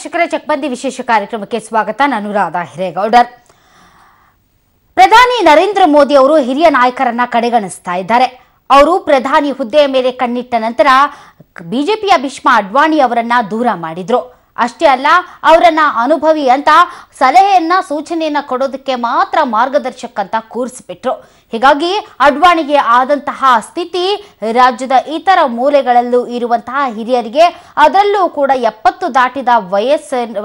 ವೀಕ್ಷಕರೇ, ಚಕ್ಬಂದಿ ವಿಶೇಷ ಕಾರ್ಯಕ್ರಮಕ್ಕೆ ಸ್ವಾಗತ. ನಾನು ರಾಧಾ ಹಿರೇಗೌಡರ್. ಪ್ರಧಾನಿ ನರೇಂದ್ರ ಮೋದಿ ಅವರು ಹಿರಿಯ ನಾಯಕರನ್ನ ಕಡೆಗಣಿಸ್ತಾ ಇದ್ದಾರೆ. ಅವರು ಪ್ರಧಾನಿ ಹುದ್ದೆಯ ಮೇಲೆ ಕಣ್ಣಿಟ್ಟ ನಂತರ ಬಿಜೆಪಿಯ ಭೀಷ್ಮ ಅಡ್ವಾಣಿ ಅವರನ್ನ ದೂರ ಮಾಡಿದ್ರು. ಅಷ್ಟೇ ಅಲ್ಲ, ಅವರನ್ನ ಅನುಭವಿ ಅಂತ ಸಲಹೆಯನ್ನ ಸೂಚನೆಯನ್ನ ಕೊಡೋದಕ್ಕೆ ಮಾತ್ರ ಮಾರ್ಗದರ್ಶಕ ಅಂತ ಕೂರಿಸಿಬಿಟ್ರು. ಹೀಗಾಗಿ ಅಡ್ವಾಣಿಗೆ ಆದಂತಹ ಸ್ಥಿತಿ ರಾಜ್ಯದ ಇತರ ಮೂಲೆಗಳಲ್ಲೂ ಇರುವಂತಹ ಹಿರಿಯರಿಗೆ, ಅದರಲ್ಲೂ ಕೂಡ 70 ದಾಟಿದ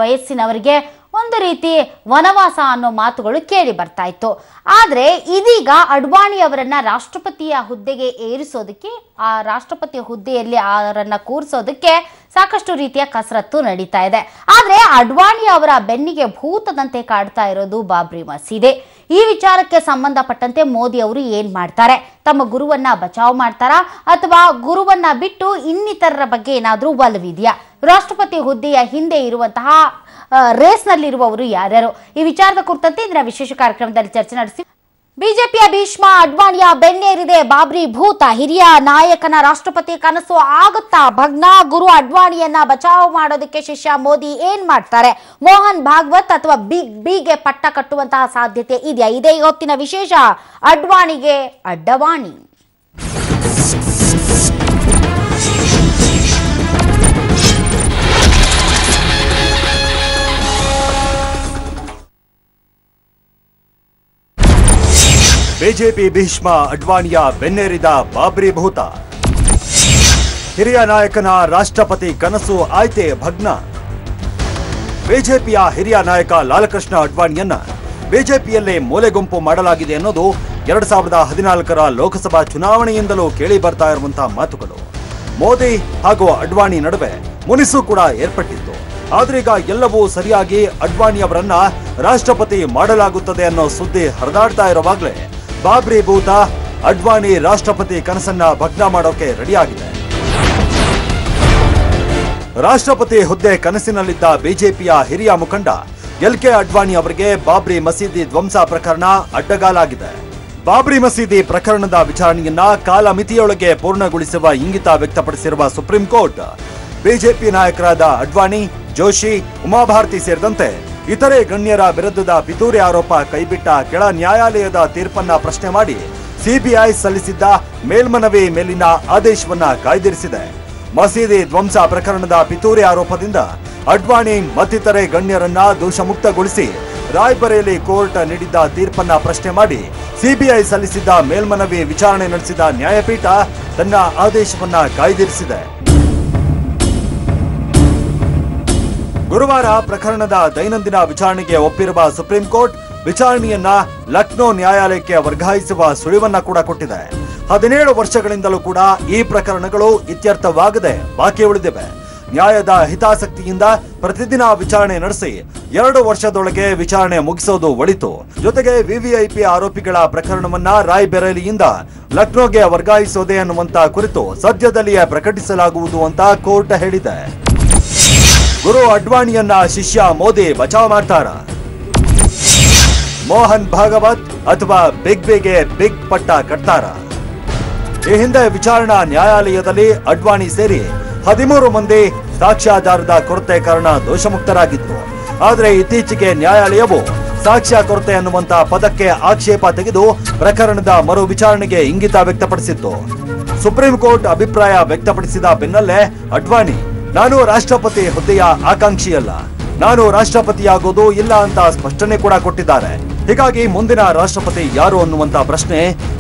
ವಯಸ್ಸಿನವರಿಗೆ ಒಂದು ರೀತಿ ವನವಾಸ ಅನ್ನೋ ಮಾತುಗಳು ಕೇಳಿ ಬರ್ತಾ ಇತ್ತು. ಆದರೆ ಇದೀಗ ಅಡ್ವಾಣಿ ಅವರನ್ನ ರಾಷ್ಟ್ರಪತಿಯ ಹುದ್ದೆಗೆ ಏರಿಸೋದಕ್ಕೆ, ಆ ರಾಷ್ಟ್ರಪತಿ ಹುದ್ದೆಯಲ್ಲಿ ಅವರನ್ನ ಕೂರಿಸೋದಕ್ಕೆ ಸಾಕಷ್ಟು ರೀತಿಯ ಕಸರತ್ತು ನಡೀತಾ ಇದೆ. ಆದರೆ ಅಡ್ವಾಣಿ ಅವರ ಬೆನ್ನಿಗೆ ಭೂತದಂತೆ ಕಾಡ್ತಾ ಇರೋದು ಬಾಬ್ರಿ ಮಸೀದಿ. ಈ ವಿಚಾರಕ್ಕೆ ಸಂಬಂಧಪಟ್ಟಂತೆ ಮೋದಿ ಅವರು ಏನ್ ಮಾಡ್ತಾರೆ? ತಮ್ಮ ಗುರುವನ್ನ ಬಚಾವ್ ಮಾಡ್ತಾರಾ ಅಥವಾ ಗುರುವನ್ನ ಬಿಟ್ಟು ಇನ್ನಿತರರ ಬಗ್ಗೆ ಏನಾದ್ರೂ ಒಲವಿದೆಯಾ? ರಾಷ್ಟ್ರಪತಿ ಹುದ್ದೆಯ ಹಿಂದೆ ಇರುವಂತಹ ರೇಸ್ನಲ್ಲಿರುವವರು ಯಾರ್ಯಾರು? ಈ ವಿಚಾರದ ಕುರಿತಂತೆ ಇಂದಿನ ವಿಶೇಷ ಕಾರ್ಯಕ್ರಮದಲ್ಲಿ ಚರ್ಚೆ ನಡೆಸಿ ಬಿಜೆಪಿಯ ಭೀಷ್ಮ ಅಡ್ವಾಣಿಯ ಬೆನ್ನೇರಿದೆ ಬಾಬ್ರಿ ಭೂತ. ಹಿರಿಯ ನಾಯಕನ ರಾಷ್ಟ್ರಪತಿ ಕನಸು ಆಗುತ್ತಾ? ಭಗ್ನ ಗುರು ಅಡ್ವಾಣಿಯನ್ನ ಬಚಾವ್ ಮಾಡೋದಕ್ಕೆ ಶಿಷ್ಯ ಮೋದಿ ಏನ್ ಮಾಡ್ತಾರೆ? ಮೋಹನ್ ಭಾಗವತ್ ಅಥವಾ ಬಿಗ್ ಬಿಗೆ ಪಟ್ಟ ಕಟ್ಟುವಂತಹ ಸಾಧ್ಯತೆ ಇದೆಯಾ? ಇದೇ ಇವತ್ತಿನ ವಿಶೇಷ. ಅಡ್ವಾಣಿಗೆ ಅಡ್ಡವಾಣಿ. ಬಿಜೆಪಿ ಭೀಷ್ಮ ಅಡ್ವಾಣಿಯ ಬೆನ್ನೇರಿದ ಬಾಬ್ರಿ ಭೂತ. ಹಿರಿಯ ನಾಯಕನ ರಾಷ್ಟ್ರಪತಿ ಕನಸು ಆಯ್ತೆ ಭಗ್ನ. ಬಿಜೆಪಿಯ ಹಿರಿಯ ನಾಯಕ ಲಾಲಕೃಷ್ಣ ಅಡ್ವಾಣಿಯನ್ನ ಬಿಜೆಪಿಯಲ್ಲೇ ಮೂಲೆಗುಂಪು ಮಾಡಲಾಗಿದೆ ಅನ್ನೋದು 2014ರ ಲೋಕಸಭಾ ಚುನಾವಣೆಯಿಂದಲೂ ಕೇಳಿ ಬರ್ತಾ ಇರುವಂತಹ ಮಾತುಗಳು. ಮೋದಿ ಹಾಗೂ ಅಡ್ವಾಣಿ ನಡುವೆ ಮುನಿಸು ಕೂಡ ಏರ್ಪಟ್ಟಿತ್ತು. ಆದ್ರೀಗ ಎಲ್ಲವೂ ಸರಿಯಾಗಿ ಅಡ್ವಾಣಿ ಅವರನ್ನ ರಾಷ್ಟ್ರಪತಿ ಮಾಡಲಾಗುತ್ತದೆ ಅನ್ನೋ ಸುದ್ದಿ ಹರಿದಾಡ್ತಾ ಇರುವಾಗಲೇ ಬಾಬ್ರಿ ಭೂತ ಅಡ್ವಾಣಿ ರಾಷ್ಟ್ರಪತಿ ಕನಸನ್ನ ಭಗ್ನ ಮಾಡೋಕೆ ರೆಡಿಯಾಗಿದೆ. ರಾಷ್ಟ್ರಪತಿ ಹುದ್ದೆ ಕನಸಿನಲ್ಲಿದ್ದ ಬಿಜೆಪಿಯ ಹಿರಿಯ ಮುಖಂಡ LK ಅಡ್ವಾಣಿ ಅವರಿಗೆ ಬಾಬ್ರಿ ಮಸೀದಿ ಧ್ವಂಸ ಪ್ರಕರಣ ಅಡ್ಡಗಾಲಾಗಿದೆ. ಬಾಬ್ರಿ ಮಸೀದಿ ಪ್ರಕರಣದ ವಿಚಾರಣೆಯನ್ನ ಕಾಲಮಿತಿಯೊಳಗೆ ಪೂರ್ಣಗೊಳಿಸುವ ಇಂಗಿತ ವ್ಯಕ್ತಪಡಿಸಿರುವ ಸುಪ್ರೀಂ ಕೋರ್ಟ್ ಬಿಜೆಪಿ ನಾಯಕರಾದ ಅಡ್ವಾಣಿ, ಜೋಶಿ, ಉಮಾಭಾರತಿ ಸೇರಿದಂತೆ ಇತರೆ ಗಣ್ಯರ ವಿರುದ್ಧದ ಪಿತೂರಿ ಆರೋಪ ಕೈಬಿಟ್ಟ ಕೆಳ ನ್ಯಾಯಾಲಯದ ತೀರ್ಪನ್ನ ಪ್ರಶ್ನೆ ಮಾಡಿ ಸಿಬಿಐ ಸಲ್ಲಿಸಿದ್ದ ಮೇಲ್ಮನವಿ ಮೇಲಿನ ಆದೇಶವನ್ನ ಕಾಯ್ದಿರಿಸಿದೆ. ಮಸೀದಿ ಧ್ವಂಸ ಪ್ರಕರಣದ ಪಿತೂರಿ ಆರೋಪದಿಂದ ಅಡ್ವಾಣಿ ಮತ್ತಿತರೆ ಗಣ್ಯರನ್ನ ದೋಷಮುಕ್ತಗೊಳಿಸಿ ರಾಯ್ಬರೇಲಿ ಕೋರ್ಟ್ ನೀಡಿದ್ದ ತೀರ್ಪನ್ನ ಪ್ರಶ್ನೆ ಮಾಡಿ ಸಿಬಿಐ ಸಲ್ಲಿಸಿದ್ದ ಮೇಲ್ಮನವಿ ವಿಚಾರಣೆ ನಡೆಸಿದ ನ್ಯಾಯಪೀಠ ತನ್ನ ಆದೇಶವನ್ನ ಕಾಯ್ದಿರಿಸಿದೆ. ಗುರುವಾರ ಪ್ರಕರಣದ ದೈನಂದಿನ ವಿಚಾರಣೆಗೆ ಒಪ್ಪಿರುವ ಸುಪ್ರೀಂ ಕೋರ್ಟ್ ವಿಚಾರಣೆಯನ್ನ ಲಕ್ನೋ ನ್ಯಾಯಾಲಯಕ್ಕೆ ವರ್ಗಾಯಿಸುವ ಸುಳಿವನ್ನ ಕೂಡ ಕೊಟ್ಟಿದೆ. 17 ವರ್ಷಗಳಿಂದಲೂ ಕೂಡ ಈ ಪ್ರಕರಣಗಳು ಇತ್ಯರ್ಥವಾಗದೆ ಬಾಕಿ ಉಳಿದಿವೆ. ನ್ಯಾಯದ ಹಿತಾಸಕ್ತಿಯಿಂದ ಪ್ರತಿದಿನ ವಿಚಾರಣೆ ನಡೆಸಿ 2 ವರ್ಷದೊಳಗೆ ವಿಚಾರಣೆ ಮುಗಿಸೋದು ಒಳಿತು. ಜೊತೆಗೆ ವಿವಿಐಪಿ ಆರೋಪಿಗಳ ಪ್ರಕರಣವನ್ನ ರಾಯ್ಬರೇಲಿಯಿಂದ ಲಕ್ನೋಗೆ ವರ್ಗಾಯಿಸೋದೆ ಅನ್ನುವಂತ ಕುರಿತು ಸದ್ಯದಲ್ಲಿಯೇ ಪ್ರಕಟಿಸಲಾಗುವುದು ಅಂತ ಕೋರ್ಟ್ ಹೇಳಿದೆ. ಗುರು ಅಡ್ವಾಣಿಯನ್ನ ಶಿಷ್ಯ ಮೋದಿ ಬಚಾವ್ ಮಾಡ್ತಾರ? ಮೋಹನ್ ಭಾಗವತ್ ಅಥವಾ ಬಿಗ್ ಬಿಗೆ ಬಿಗ್ ಪಟ್ಟ ಕಟ್ತಾರ? ಈ ಹಿಂದೆ ವಿಚಾರಣಾ ನ್ಯಾಯಾಲಯದಲ್ಲಿ ಅಡ್ವಾಣಿ ಸೇರಿ 13 ಮಂದಿ ಸಾಕ್ಷ್ಯಾಧಾರದ ಕೊರತೆ ಕಾರಣ ದೋಷಮುಕ್ತರಾಗಿದ್ರು. ಆದರೆ ಇತ್ತೀಚೆಗೆ ನ್ಯಾಯಾಲಯವು ಸಾಕ್ಷ್ಯ ಕೊರತೆ ಅನ್ನುವಂತ ಪದಕ್ಕೆ ಆಕ್ಷೇಪ ತೆಗೆದು ಪ್ರಕರಣದ ಮರು ವಿಚಾರಣೆಗೆ ಇಂಗಿತ ವ್ಯಕ್ತಪಡಿಸಿತ್ತು. ಸುಪ್ರೀಂ ಕೋರ್ಟ್ ಅಭಿಪ್ರಾಯ ವ್ಯಕ್ತಪಡಿಸಿದ ಬೆನ್ನಲ್ಲೇ ಅಡ್ವಾಣಿ, ನಾನು ರಾಷ್ಟ್ರಪತಿ ಹುದ್ದೆಯ ಆಕಾಂಕ್ಷಿಯಲ್ಲ, ನಾನು ರಾಷ್ಟ್ರಪತಿಯಾಗೋದು ಇಲ್ಲ ಅಂತ ಸ್ಪಷ್ಟನೆ ಕೂಡ ಕೊಟ್ಟಿದ್ದಾರೆ. ಹೀಗಾಗಿ ಮುಂದಿನ ರಾಷ್ಟ್ರಪತಿ ಯಾರು ಅನ್ನುವಂತ ಪ್ರಶ್ನೆ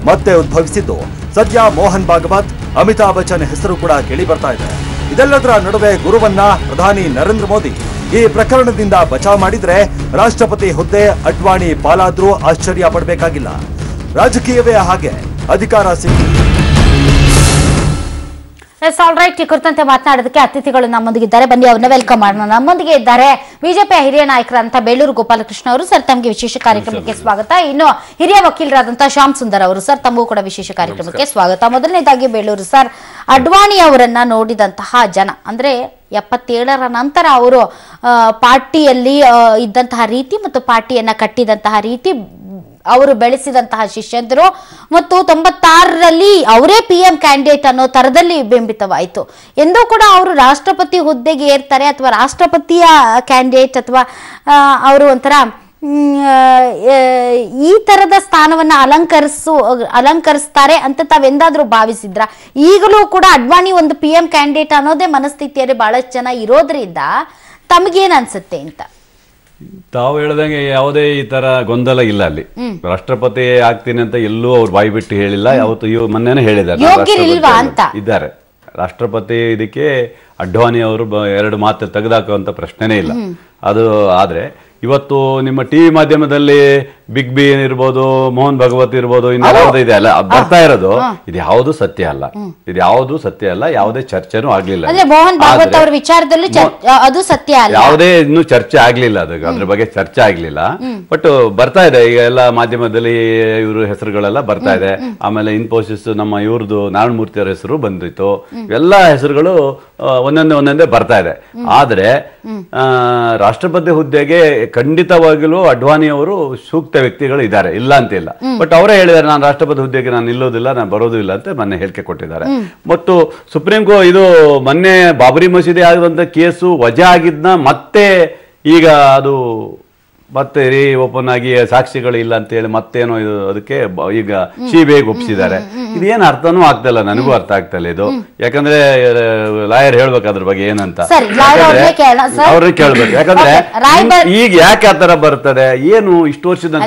ಮತ್ತೆ ಉದ್ಭವಿಸಿದ್ದು ಸದ್ಯ ಮೋಹನ್ ಭಾಗವತ್, ಅಮಿತಾಬ್ ಬಚ್ಚನ್ ಹೆಸರು ಕೂಡ ಕೇಳಿ ಬರ್ತಾ ಇದೆ. ಇದೆಲ್ಲದರ ನಡುವೆ ಗುರುವನ್ನ ಪ್ರಧಾನಿ ನರೇಂದ್ರ ಮೋದಿ ಈ ಪ್ರಕರಣದಿಂದ ಬಚಾವ್ ಮಾಡಿದ್ರೆ ರಾಷ್ಟ್ರಪತಿ ಹುದ್ದೆ ಅಡ್ವಾಣಿ ಪಾಲಾದ್ರೂ ಆಶ್ಚರ್ಯ ಪಡಬೇಕಾಗಿಲ್ಲ. ರಾಜಕೀಯವೇ ಹಾಗೆ, ಅಧಿಕಾರ ಈ ಕುರಿತಂತೆ ಮಾತನಾಡೋದಕ್ಕೆ ಅತಿಥಿಗಳು ನಮ್ಮೊಂದಿಗಿದ್ದಾರೆ. ಬನ್ನಿ ಅವ್ರನ್ನ ವೆಲ್ಕಮ್ ಮಾಡೋಣ. ನಮ್ಮೊಂದಿಗೆ ಇದ್ದಾರೆ ಬಿಜೆಪಿಯ ಹಿರಿಯ ನಾಯಕರಾದಂತಹ ಬೇಳೂರು ಗೋಪಾಲಕೃಷ್ಣ ಅವರು. ಸರ್, ತಮಗೆ ವಿಶೇಷ ಕಾರ್ಯಕ್ರಮಕ್ಕೆ ಸ್ವಾಗತ. ಇನ್ನು ಹಿರಿಯ ವಕೀಲರಾದಂತಹ ಶ್ಯಾಮ್ ಸುಂದರ್ ಅವರು. ಸರ್, ತಮಗೂ ಕೂಡ ವಿಶೇಷ ಕಾರ್ಯಕ್ರಮಕ್ಕೆ ಸ್ವಾಗತ. ಮೊದಲನೇದಾಗಿ ಬೇಳೂರು ಸರ್, ಅಡ್ವಾಣಿ ಅವರನ್ನ ನೋಡಿದಂತಹ ಜನ, ಅಂದ್ರೆ 77ರ ನಂತರ ಅವರು ಪಾರ್ಟಿಯಲ್ಲಿ ಇದ್ದಂತಹ ರೀತಿ ಮತ್ತು ಪಾರ್ಟಿಯನ್ನ ಕಟ್ಟಿದಂತಹ ರೀತಿ ಅವರು ಬೆಳೆಸಿದಂತಹ ಶಿಷ್ಯಂದರು ಮತ್ತು 96ರಲ್ಲಿ ಅವರೇ PM ಕ್ಯಾಂಡಿಡೇಟ್ ಅನ್ನೋ ತರದಲ್ಲಿ ಬಿಂಬಿತವಾಯಿತು. ಎಂದೂ ಕೂಡ ಅವರು ರಾಷ್ಟ್ರಪತಿ ಹುದ್ದೆಗೆ ಏರ್ತಾರೆ ಅಥವಾ ರಾಷ್ಟ್ರಪತಿಯ ಕ್ಯಾಂಡಿಡೇಟ್ ಅಥವಾ ಅವರು ಒಂಥರ ಈ ತರದ ಸ್ಥಾನವನ್ನ ಅಲಂಕರಿಸ್ತಾರೆ ಅಂತ ತಾವೆಂದಾದ್ರೂ ಭಾವಿಸಿದ್ರ? ಈಗಲೂ ಕೂಡ ಅಡ್ವಾಣಿ ಒಂದು PM ಕ್ಯಾಂಡಿಡೇಟ್ ಅನ್ನೋದೇ ಮನಸ್ಥಿತಿಯಲ್ಲಿ ಬಹಳಷ್ಟು ಜನ ಇರೋದ್ರಿಂದ ತಮಗೇನ್ ಅನ್ಸುತ್ತೆ ಅಂತ? ತಾವು ಹೇಳ್ದಂಗೆ ಯಾವುದೇ ಈ ತರ ಗೊಂದಲ ಇಲ್ಲ. ಅಲ್ಲಿ ರಾಷ್ಟ್ರಪತಿ ಆಗ್ತೀನಿ ಅಂತ ಎಲ್ಲೂ ಅವ್ರು ಬಾಯಿ ಬಿಟ್ಟು ಹೇಳಿಲ್ಲ. ಯಾವತ್ತು ಮೊನ್ನೆನೇ ಹೇಳಿದ್ದಾರೆ ಇದ್ದಾರೆ ರಾಷ್ಟ್ರಪತಿ. ಇದಕ್ಕೆ ಅಡ್ವಾಣಿ ಅವರು 2 ಮಾತು ತೆಗೆದಾಕುವಂತ ಪ್ರಶ್ನೆನೇ ಇಲ್ಲ. ಅದು ಆದ್ರೆ ಇವತ್ತು ನಿಮ್ಮ ಟಿವಿ ಮಾಧ್ಯಮದಲ್ಲಿ ಬಿಗ್ ಬಿ ಇರ್ಬೋದು, ಮೋಹನ್ ಭಗವತ್ ಇರ್ಬೋದು, ಇನ್ಯಾವುದೋ ಇದೆ ಅಲ್ಲ ಬರ್ತಾ ಇರೋದು, ಇದು ಯಾವುದು ಸತ್ಯ ಅಲ್ಲ. ಇದು ಯಾವುದು ಸತ್ಯ ಅಲ್ಲ. ಯಾವುದೇ ಚರ್ಚೆನೂ ಆಗ್ಲಿಲ್ಲ. ಯಾವುದೇ ಇನ್ನು ಚರ್ಚೆ ಆಗ್ಲಿಲ್ಲ. ಅದ್ರ ಬಗ್ಗೆ ಚರ್ಚೆ ಆಗ್ಲಿಲ್ಲ. ಬಟ್ ಬರ್ತಾ ಇದೆ ಈಗ ಎಲ್ಲ ಮಾಧ್ಯಮದಲ್ಲಿ ಇವ್ರ ಹೆಸರುಗಳೆಲ್ಲ ಬರ್ತಾ ಇದೆ. ಆಮೇಲೆ ಇನ್ಫೋಸಿಸ್ ನಮ್ಮ ಇವ್ರದ್ದು ನಾರಾಯಣಮೂರ್ತಿ ಅವರ ಹೆಸರು ಬಂದಿತ್ತು. ಎಲ್ಲ ಹೆಸರುಗಳು ಒಂದೊಂದೇ ಬರ್ತಾ ಇದೆ. ಆದ್ರೆ ರಾಷ್ಟ್ರಪತಿ ಹುದ್ದೆಗೆ ಖಂಡಿತವಾಗಲೂ ಅಡ್ವಾಣಿ ಅವರು ಸೂಕ್ತ ವ್ಯಕ್ತಿಗಳು ಇದ್ದಾರೆ, ಇಲ್ಲ ಅಂತಿಲ್ಲ. ಬಟ್ ಅವರೇ ಹೇಳಿದ್ದಾರೆ ನಾನು ರಾಷ್ಟ್ರಪತಿ ಹುದ್ದೆಗೆ ನಾನು ನಿಲ್ಲೋದಿಲ್ಲ, ನಾನು ಬರೋದು ಇಲ್ಲ ಅಂತ ಮೊನ್ನೆ ಹೇಳಿಕೆ ಕೊಟ್ಟಿದ್ದಾರೆ. ಮತ್ತು ಸುಪ್ರೀಂ ಕೋರ್ಟ್ ಇದು ಮೊನ್ನೆ ಬಾಬರಿ ಮಸೀದಿ ಆಗಿರುವಂತ ಕೇಸು ವಜಾ ಆಗಿದ್ನ ಮತ್ತೆ ಈಗ ಅದು ಮತ್ತೆ ಓಪನ್ ಆಗಿ ಸಾಕ್ಷಿಗಳು ಇಲ್ಲ ಅಂತ ಹೇಳಿ ಮತ್ತೇನೋ ಇದು ಅದಕ್ಕೆ ಈಗ ಸಿಬಿಐಗೆ ಒಪ್ಪಿಸಿದ್ದಾರೆ. ಇದೇನು ಅರ್ಥನೂ ಆಗ್ತಾ ಇಲ್ಲ, ನನಗೂ ಅರ್ಥ ಆಗ್ತಾ ಇಲ್ಲ ಇದು. ಯಾಕಂದ್ರೆ ಲಾಯರ್ ಹೇಳ್ಬೇಕು ಅದ್ರ ಬಗ್ಗೆ ಏನಂತ ಅವ್ರಿಗೆ ಕೇಳ್ಬೇಕು. ಯಾಕಂದ್ರೆ ಈಗ ಯಾಕೆ ಆತರ ಬರ್ತದೆ, ಏನು ಇಷ್ಟು ವರ್ಷದ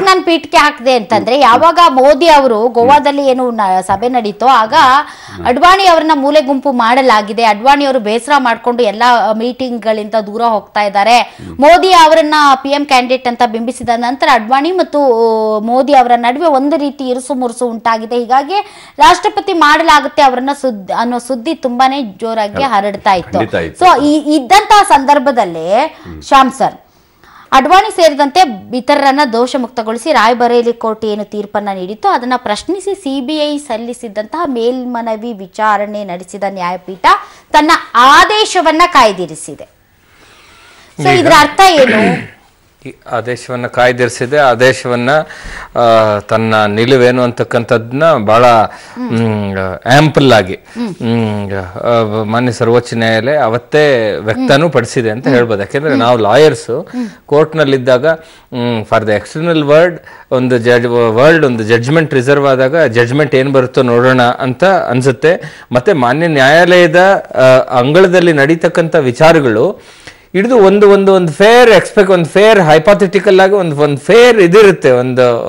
ನಾನು ಪೀಠಕ್ಕೆ ಹಾಕಿದೆ ಅಂತಂದ್ರೆ, ಯಾವಾಗ ಮೋದಿ ಅವರು ಗೋವಾದಲ್ಲಿ ಏನು ಸಭೆ ನಡೀತೋ ಆಗ ಅಡ್ವಾಣಿ ಅವರನ್ನ ಮೂಲೆ ಗುಂಪು ಮಾಡಲಾಗಿದೆ. ಅಡ್ವಾಣಿ ಅವರು ಬೇಸರ ಮಾಡ್ಕೊಂಡು ಎಲ್ಲಾ ಮೀಟಿಂಗ್ ಗಳಿಂದ ದೂರ ಹೋಗ್ತಾ ಇದ್ದಾರೆ. ಮೋದಿ ಅವರನ್ನ PM ಕ್ಯಾಂಡಿಡೇಟ್ ಅಂತ ಬಿಂಬಿಸಿದ ನಂತರ ಅಡ್ವಾಣಿ ಮತ್ತು ಮೋದಿ ಅವರ ನಡುವೆ ಒಂದು ರೀತಿ ಇರುಸು ಮುರುಸು ಉಂಟಾಗಿದೆ. ಹೀಗಾಗಿ ರಾಷ್ಟ್ರಪತಿ ಮಾಡಲಾಗುತ್ತೆ ಅವರನ್ನ ಅನ್ನೋ ಸುದ್ದಿ ತುಂಬಾನೇ ಜೋರಾಗಿ ಹರಡ್ತಾ ಇತ್ತು. ಸೊ ಇದ್ದಂತಹ ಸಂದರ್ಭದಲ್ಲಿ ಶ್ಯಾಮ್ ಸರ್, ಅಡ್ವಾಣಿ ಸೇರಿದಂತೆ ಇತರರನ್ನ ದೋಷ ಮುಕ್ತಗೊಳಿಸಿ ರಾಯಬರೇಲಿ ಕೋರ್ಟ್ ಏನು ತೀರ್ಪನ್ನ ನೀಡಿತ್ತು ಅದನ್ನ ಪ್ರಶ್ನಿಸಿ CBI ಸಲ್ಲಿಸಿದಂತಹ ಮೇಲ್ಮನವಿ ವಿಚಾರಣೆ ನಡೆಸಿದ ನ್ಯಾಯಪೀಠ ತನ್ನ ಆದೇಶವನ್ನ ಕಾಯ್ದಿರಿಸಿದೆ. ಸೊ ಇದರ ಅರ್ಥ ಏನು? ಆದೇಶವನ್ನ ಕಾಯ್ದಿರಿಸಿದೆ. ಆದೇಶವನ್ನ ತನ್ನ ನಿಲುವೇನು ಅಂತಕ್ಕಂಥದ್ದನ್ನ ಬಹಳ ಆಂಪಲ್ ಆಗಿ ಮಾನ್ಯ ಸರ್ವೋಚ್ಚ ನ್ಯಾಯಾಲಯ ಅವತ್ತೇ ವ್ಯಕ್ತನೂ ಪಡಿಸಿದೆ ಅಂತ ಹೇಳ್ಬೋದು. ಯಾಕೆಂದ್ರೆ ನಾವು ಲಾಯರ್ಸ್ ಕೋರ್ಟ್ ನಲ್ಲಿದ್ದಾಗ ಫಾರ್ ದ ಎಕ್ಸ್ಟರ್ನಲ್ ಒಂದು ಜಡ್ಜ್ಮೆಂಟ್ ರಿಸರ್ವ್ ಆದಾಗ ಜಡ್ಜ್ಮೆಂಟ್ ಏನ್ ಬರುತ್ತೋ ನೋಡೋಣ ಅಂತ ಅನ್ಸುತ್ತೆ. ಮತ್ತೆ ಮಾನ್ಯ ನ್ಯಾಯಾಲಯದ ಅಂಗಳದಲ್ಲಿ ನಡೀತಕ್ಕಂಥ ವಿಚಾರಗಳು ಹಿಡಿದು ಒಂದು ಫೇರ್ ಒಂದು ಫೇರ್ ಹೈಪಾಥೆಟಿಕಲ್ ಆಗಿ ಒಂದು ಫೇರ್ ಇದಿರುತ್ತೆ,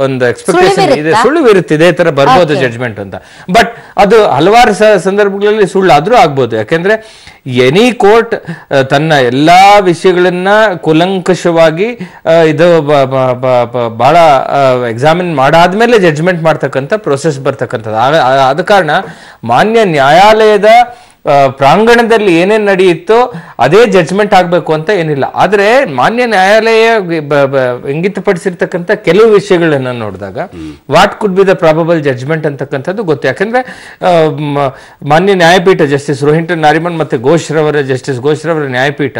ಒಂದು ಎಕ್ಸ್ಪೆಕ್ಟೇಷನ್ ಇದೆ, ಸುಳಿವಿರುತ್ತೆ ಇದೇ ತರ ಬರ್ಬೋದು ಜಡ್ಜ್ಮೆಂಟ್ ಅಂತ. ಬಟ್ ಅದು ಹಲವಾರು ಸಂದರ್ಭಗಳಲ್ಲಿ ಸುಳ್ಳಾದ್ರೂ ಆಗ್ಬೋದು. ಯಾಕೆಂದ್ರೆ ಎನಿ ಕೋರ್ಟ್ ತನ್ನ ಎಲ್ಲಾ ವಿಷಯಗಳನ್ನ ಕೂಲಂಕಷವಾಗಿ ಇದು ಬಹಳ ಎಕ್ಸಾಮಿನ್ ಮಾಡಾದ್ಮೇಲೆ ಜಡ್ಜ್ಮೆಂಟ್ ಮಾಡ್ತಕ್ಕಂಥ ಪ್ರೊಸೆಸ್ ಬರ್ತಕ್ಕಂಥದ್ದು. ಆದ ಕಾರಣ ಮಾನ್ಯ ನ್ಯಾಯಾಲಯದ ಪ್ರಾಂಗಣದಲ್ಲಿ ಏನೇನ್ ನಡೆಯಿತ್ತೋ ಅದೇ ಜಡ್ಜ್ಮೆಂಟ್ ಆಗ್ಬೇಕು ಅಂತ ಏನಿಲ್ಲ. ಆದ್ರೆ ಮಾನ್ಯ ನ್ಯಾಯಾಲಯ ಇಂಗಿತಪಡಿಸಿರ್ತಕ್ಕಂಥ ಕೆಲವು ವಿಷಯಗಳನ್ನ ನೋಡಿದಾಗ what could be the probable judgement ಅಂತಕ್ಕಂಥದ್ದು ಗೊತ್ತು. ಯಾಕಂದ್ರೆ ಮಾನ್ಯ ನ್ಯಾಯಪೀಠ ಜಸ್ಟಿಸ್ ರೋಹಿಂಟನ್ ನಾರಿಮನ್ ಮತ್ತೆ ಜಸ್ಟಿಸ್ ಘೋಷ್ ರವರ ನ್ಯಾಯಪೀಠ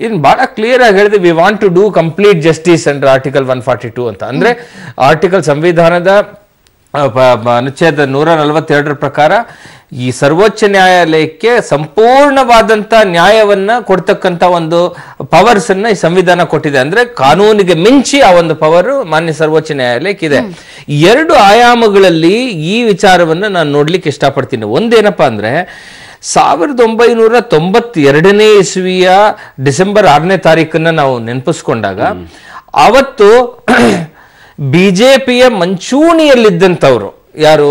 ಇನ್ ಬಹಳ ಕ್ಲಿಯರ್ ಆಗಿ ಹೇಳಿದೆ, we want to do complete justice under article 142 ಅಂತ. ಅಂದ್ರೆ ಆರ್ಟಿಕಲ್ ಸಂವಿಧಾನದ ಅನುಚ್ಛೇದ 142 ಪ್ರಕಾರ ಈ ಸರ್ವೋಚ್ಚ ನ್ಯಾಯಾಲಯಕ್ಕೆ ಸಂಪೂರ್ಣವಾದಂತ ನ್ಯಾಯವನ್ನ ಕೊಡ್ತಕ್ಕಂತ ಒಂದು ಪವರ್ಸ್ ಅನ್ನ ಈ ಸಂವಿಧಾನ ಕೊಟ್ಟಿದೆ. ಅಂದ್ರೆ ಕಾನೂನಿಗೆ ಮಿಂಚಿ ಆ ಒಂದು ಪವರ್ ಮಾನ್ಯ ಸರ್ವೋಚ್ಚ ನ್ಯಾಯಾಲಯಕ್ಕಿದೆ. 2 ಆಯಾಮಗಳಲ್ಲಿ ಈ ವಿಚಾರವನ್ನ ನಾನು ನೋಡ್ಲಿಕ್ಕೆ ಇಷ್ಟಪಡ್ತೀನಿ. ಒಂದೇನಪ್ಪಾ ಅಂದ್ರೆ 1992ನೇ ಇಸ್ವಿಯ ಡಿಸೆಂಬರ್ 6ನೇ ತಾರೀಕನ್ನ ನಾವು ನೆನಪಿಸ್ಕೊಂಡಾಗ ಅವತ್ತು ಬಿಜೆಪಿಯ ಮಂಚೂಣಿಯಲ್ಲಿದ್ದಂಥವ್ರು ಯಾರು,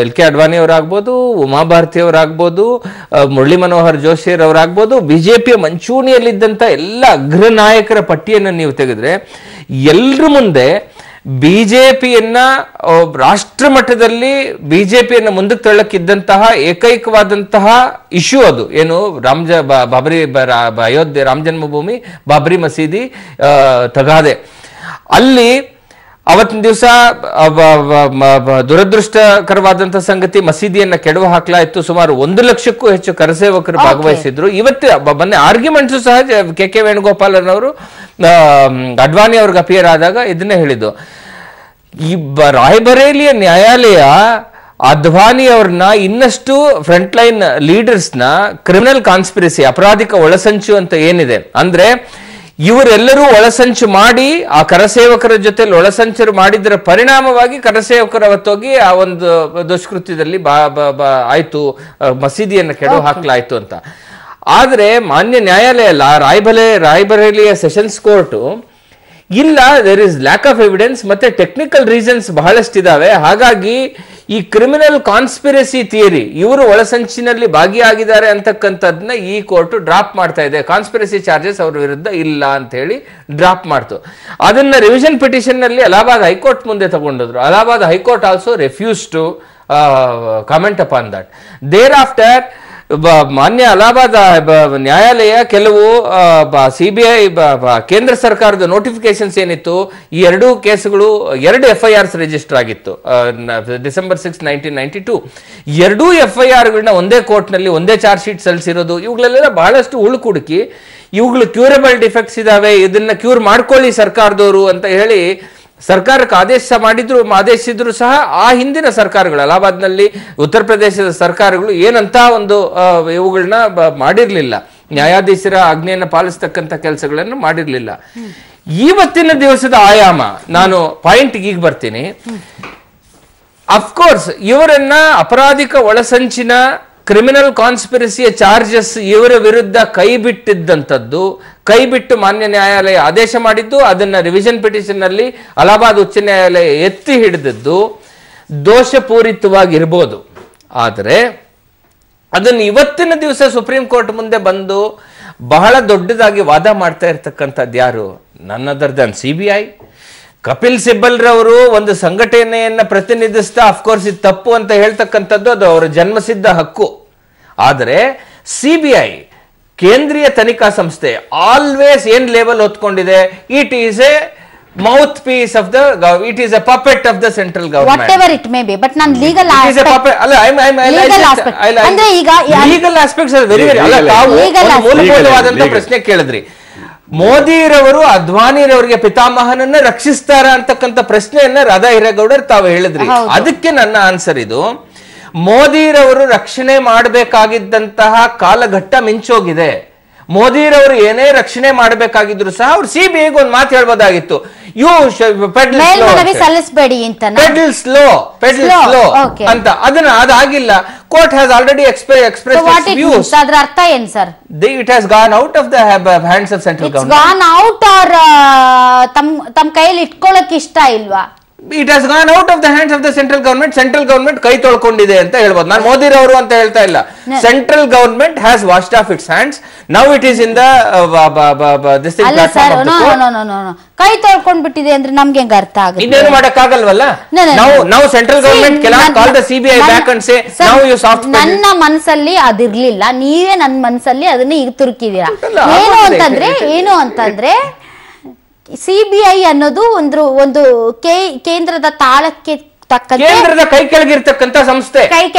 LK ಅಡ್ವಾಣಿ ಅವರಾಗ್ಬೋದು, ಉಮಾ ಭಾರತಿ ಅವರಾಗ್ಬೋದು, ಮುರಳಿ ಮನೋಹರ್ ಜೋಶಿಯವರಾಗ್ಬೋದು, ಬಿಜೆಪಿಯ ಮಂಚೂಣಿಯಲ್ಲಿದ್ದಂಥ ಎಲ್ಲ ಅಗ್ರ ನಾಯಕರ ಪಟ್ಟಿಯನ್ನು ನೀವು ತೆಗೆದ್ರೆ ಎಲ್ರ ಮುಂದೆ ಬಿಜೆಪಿಯನ್ನ ರಾಷ್ಟ್ರ ಮಟ್ಟದಲ್ಲಿ ಬಿಜೆಪಿಯನ್ನ ಮುಂದಕ್ಕೆ ತಳ್ಳಕ್ಕಿದ್ದಂತಹ ಏಕೈಕವಾದಂತಹ ಇಶ್ಯೂ ಅದು ಏನು, ಅಯೋಧ್ಯೆ ರಾಮ ಜನ್ಮಭೂಮಿ ಬಾಬರಿ ಮಸೀದಿ ತಗಾದೆ. ಅಲ್ಲಿ ಅವತ್ತಿನ ದಿವಸ ದುರದೃಷ್ಟಕರವಾದಂತಹ ಸಂಗತಿ, ಮಸೀದಿಯನ್ನ ಕೆಡವು ಹಾಕಲಾಯಿತು. ಸುಮಾರು 1 ಲಕ್ಷಕ್ಕೂ ಹೆಚ್ಚು ಕರಸೇವಕರು ಭಾಗವಹಿಸಿದ್ರು. ಇವತ್ತು ಮೊನ್ನೆ ಆರ್ಗ್ಯುಮೆಂಟ್ಸ್ ಸಹ ಕೆ ವೇಣುಗೋಪಾಲನ್ ಅವರು ಅಡ್ವಾಣಿ ಅವ್ರಿಗೆ ಅಪಿಯರ್ ಆದಾಗ ಇದನ್ನೇ ಹೇಳಿದ್ದು. ಈ ರಾಯ್ಬರೇಲಿಯ ನ್ಯಾಯಾಲಯ ಅದ್ವಾನಿ ಅವ್ರನ್ನ ಇನ್ನಷ್ಟು ಫ್ರಂಟ್ ಲೈನ್ ಲೀಡರ್ಸ್ನ ಕ್ರಿಮಿನಲ್ ಕಾನ್ಸ್ಪಿರಸಿ, ಅಪರಾಧಿಕ ಒಳಸಂಚು ಅಂತ ಏನಿದೆ ಅಂದ್ರೆ, ಇವರೆಲ್ಲರೂ ಒಳಸಂಚು ಮಾಡಿ ಆ ಕರಸೇವಕರ ಜೊತೆ ಒಳಸಂಚು ಮಾಡಿದ್ರ ಪರಿಣಾಮವಾಗಿ ಕರಸೇವಕರು ಅವತ್ತೋಗಿ ಆ ಒಂದು ದುಷ್ಕೃತ್ಯದಲ್ಲಿ ಆಯ್ತು, ಮಸೀದಿಯನ್ನು ಕೆಡವು ಹಾಕಲಾಯ್ತು ಅಂತ. ಆದ್ರೆ ಮಾನ್ಯ ನ್ಯಾಯಾಲಯ ಅಲ್ಲ, ರಾಯ್ಬರೇಲಿಯ ಸೆಷನ್ಸ್ ಕೋರ್ಟ್ ಇಲ್ಲ, there is lack of evidence, ಮತ್ತೆ ಟೆಕ್ನಿಕಲ್ ರೀಸನ್ಸ್ ಬಹಳಷ್ಟಿದಾವೆ. ಹಾಗಾಗಿ ಈ ಕ್ರಿಮಿನಲ್ ಕಾನ್ಸ್ಪಿರಸಿ ಥಿಯರಿ, ಇವರು ಒಳಸಂಚಿನಲ್ಲಿ ಭಾಗಿಯಾಗಿದ್ದಾರೆ ಅಂತಕ್ಕಂಥದ್ದನ್ನ ಈ ಕೋರ್ಟ್ ಡ್ರಾಪ್ ಮಾಡ್ತಾ ಇದೆ. ಕಾನ್ಸ್ಪಿರಸಿ ಚಾರ್ಜಸ್ ಅವ್ರ ವಿರುದ್ಧ ಇಲ್ಲ ಅಂತ ಹೇಳಿ ಡ್ರಾಪ್ ಮಾಡ್ತು. ಅದನ್ನ ರಿವಿಷನ್ ಪಿಟಿಷನ್ ನಲ್ಲಿ ಅಲಹಾಬಾದ್ ಹೈಕೋರ್ಟ್ ಮುಂದೆ ತಗೊಂಡಿದ್ರು. Allahabad high court also refuse to comment upon that. Thereafter ಮಾನ್ಯ ಅಲಹಾಬಾದ್ ನ್ಯಾಯಾಲಯ ಕೆಲವು ಸಿಬಿಐ ಕೇಂದ್ರ ಸರ್ಕಾರದ ನೋಟಿಫಿಕೇಶನ್ಸ್ ಏನಿತ್ತು, ಈ 2 ಕೇಸುಗಳು 2 FIRs ರಿಜಿಸ್ಟರ್ ಆಗಿತ್ತು ಡಿಸೆಂಬರ್ 6, 1992. 2 FIRಗಳನ್ನ ಒಂದೇ ಕೋರ್ಟ್ ನಲ್ಲಿ ಒಂದೇ ಚಾರ್ಜ್ ಶೀಟ್ ಸಲ್ಲಿಸಿರೋದು, ಇವುಗಳೆಲ್ಲ ಬಹಳಷ್ಟು ಉಳುಕುಡುಕಿ, ಇವುಗಳು ಕ್ಯೂರಬಲ್ ಡಿಫೆಕ್ಟ್ಸ್ ಇದಾವೆ, ಇದನ್ನ ಕ್ಯೂರ್ ಮಾಡ್ಕೊಳ್ಳಿ ಸರ್ಕಾರದವರು ಅಂತ ಹೇಳಿ ಸರ್ಕಾರಕ್ಕೆ ಆದೇಶಿಸಿದ್ರು ಸಹ ಆ ಹಿಂದಿನ ಸರ್ಕಾರಗಳು, ಅಲಹಾಬಾದ್ನಲ್ಲಿ ಉತ್ತರ ಪ್ರದೇಶದ ಸರ್ಕಾರಗಳು ಏನಂತ ಒಂದು ಇವುಗಳನ್ನ ಮಾಡಿರ್ಲಿಲ್ಲ, ನ್ಯಾಯಾಧೀಶರ ಆಜ್ಞೆಯನ್ನು ಪಾಲಿಸ್ತಕ್ಕಂಥ ಕೆಲಸಗಳನ್ನು ಮಾಡಿರ್ಲಿಲ್ಲ. ಇವತ್ತಿನ ದಿವಸದ ಆಯಾಮ, ನಾನು ಪಾಯಿಂಟ್ಗೆ ಈಗ ಬರ್ತೀನಿ. ಅಫ್ಕೋರ್ಸ್ ಇವರನ್ನ ಅಪರಾಧಿಕ ಒಳಸಂಚಿನ ಕ್ರಿಮಿನಲ್ ಕಾನ್ಸ್ಪಿರಸಿಯ ಚಾರ್ಜಸ್ ಇವರ ವಿರುದ್ಧ ಕೈಬಿಟ್ಟು ಮಾನ್ಯ ನ್ಯಾಯಾಲಯ ಆದೇಶ ಮಾಡಿದ್ದು, ಅದನ್ನ ರಿವಿಷನ್ ಪಿಟಿಷನ್ ನಲ್ಲಿ ಅಲಹಾಬಾದ್ ಉಚ್ಚ ನ್ಯಾಯಾಲಯ ಎತ್ತಿ ಹಿಡಿದದ್ದು ದೋಷಪೂರಿತವಾಗಿರ್ಬೋದು. ಆದರೆ ಅದನ್ನು ಇವತ್ತಿನ ದಿವಸ ಸುಪ್ರೀಂ ಕೋರ್ಟ್ ಮುಂದೆ ಬಂದು ಬಹಳ ದೊಡ್ಡದಾಗಿ ವಾದ ಮಾಡ್ತಾ ಇರ್ತಕ್ಕಂಥದ್ದು ಯಾರು? ನನ್ other than CBI. Kapil Sibal ರವರು ಒಂದು ಸಂಘಟನೆಯನ್ನ ಪ್ರತಿನಿಧಿಸ್ತಾ ಅಫ್ಕೋರ್ಸ್ ಇದು ತಪ್ಪು ಅಂತ ಹೇಳ್ತಕ್ಕಂಥದ್ದು ಅದು ಅವರ ಜನ್ಮಸಿದ್ಧ ಹಕ್ಕು. ಆದರೆ CBI ಕೇಂದ್ರೀಯ ತನಿಖಾ ಸಂಸ್ಥೆ ಆಲ್ವೇಸ್ ಏನ್ ಲೇಬಲ್ ಹೊತ್ಕೊಂಡಿದೆ, it is a mouthpiece of the, it is a puppet of the central government. Whatever it may be, but ನಾನು ಲೀಗಲ್ ಆಸ್ಪೆಕ್ಟ್ಸ್ ವೆರಿ ವೆರಿ ಮೂಲಭೂತವಾದಂತ ಪ್ರಶ್ನೆ ಕೇಳಿದ್ರಿ. ಮೋದಿರವರು ಅದ್ವಾನಿರವರಿಗೆ ಪಿತಾಮಹನನ್ನ ರಕ್ಷಿಸ್ತಾರ ಅಂತಕ್ಕಂಥ ಪ್ರಶ್ನೆಯನ್ನ ರಾಧಾ ಹಿರೇಗೌಡರ್ ತಾವು ಹೇಳಿದ್ರಿ. ಅದಕ್ಕೆ ನನ್ನ ಆನ್ಸರ್ ಇದು, ಮೋದಿರವರು ರಕ್ಷಣೆ ಮಾಡಬೇಕಾಗಿದ್ದಂತಹ ಕಾಲಘಟ್ಟ ಮಿಂಚೋಗಿದೆ. ಮೋದಿರವರು ಏನೇ ರಕ್ಷಣೆ ಮಾಡಬೇಕಾಗಿದ್ರು ಸಹ ಅವ್ರು CBIಗೆ ಒಂದು ಮಾತು ಹೇಳ್ಬೋದಾಗಿತ್ತು, ಸಲ್ಲಿಸಬೇಡಿ ಅಂತ. ಅದಾಗಿಲ್ಲ. ಕೋರ್ಟ್ ಹ್ಯಾಸ್ ಆಲ್ರೆಡಿ ಎಕ್ಸ್ಪ್ರೆಸ್ ಅದರ ಅರ್ಥ ಏನ್ sir? It has gone out of the hands of central government. Gone out or ತಮ್ಮ ಕೈಯಲ್ಲಿ ಇಟ್ಕೊಳ್ಳೋಕೆ ಇಷ್ಟ ಇಲ್ವಾ? It has gone out of the hands of the central government. Central government ಕೈ ತೊಳ್ಕೊಂಡಿದೆ ಅಂತ ಹೇಳ್ಬೋದು. ನಾನು ಮೋದಿರವರು ಅಂತ ಹೇಳ್ತಾ ಇಲ್ಲ. Central government has washed off its hands. Now it is in the this thing platform of the court. ಕೈ ತೊಳ್ಕೊಂಡ್ಬಿಟ್ಟಿದೆ ಅಂದ್ರೆ ನಮ್ಗೆ ಹೆಂಗ ಅರ್ಥ ಆಗುತ್ತೆ? ಇನ್ನೇನು ಮಾಡಕ್ಕಾಗಲ್ವಲ್ಲ. Now central government cannot call the CBI back and say now you soft. ನನ್ನ ಮನಸ್ಸಲ್ಲಿ ಅದಿರ್ಲಿಲ್ಲ, ನೀವೇ ನನ್ನ ಮನಸ್ಸಲ್ಲಿ ಅದನ್ನ ಈಗ ತುರುಕಿದೀರಾ. ಏನು ಅಂತಂದ್ರೆ CBI ಅನ್ನೋದು ಒಂದು ಕೇಂದ್ರದ ತಾಳಕ್ಕೆ ತಕ್ಕಂತೆ ಕೇಂದ್ರದ ಕೈ ಕೆಳಗಿರ್ತಕ್ಕಂಥ ಸಂಸ್ಥೆ.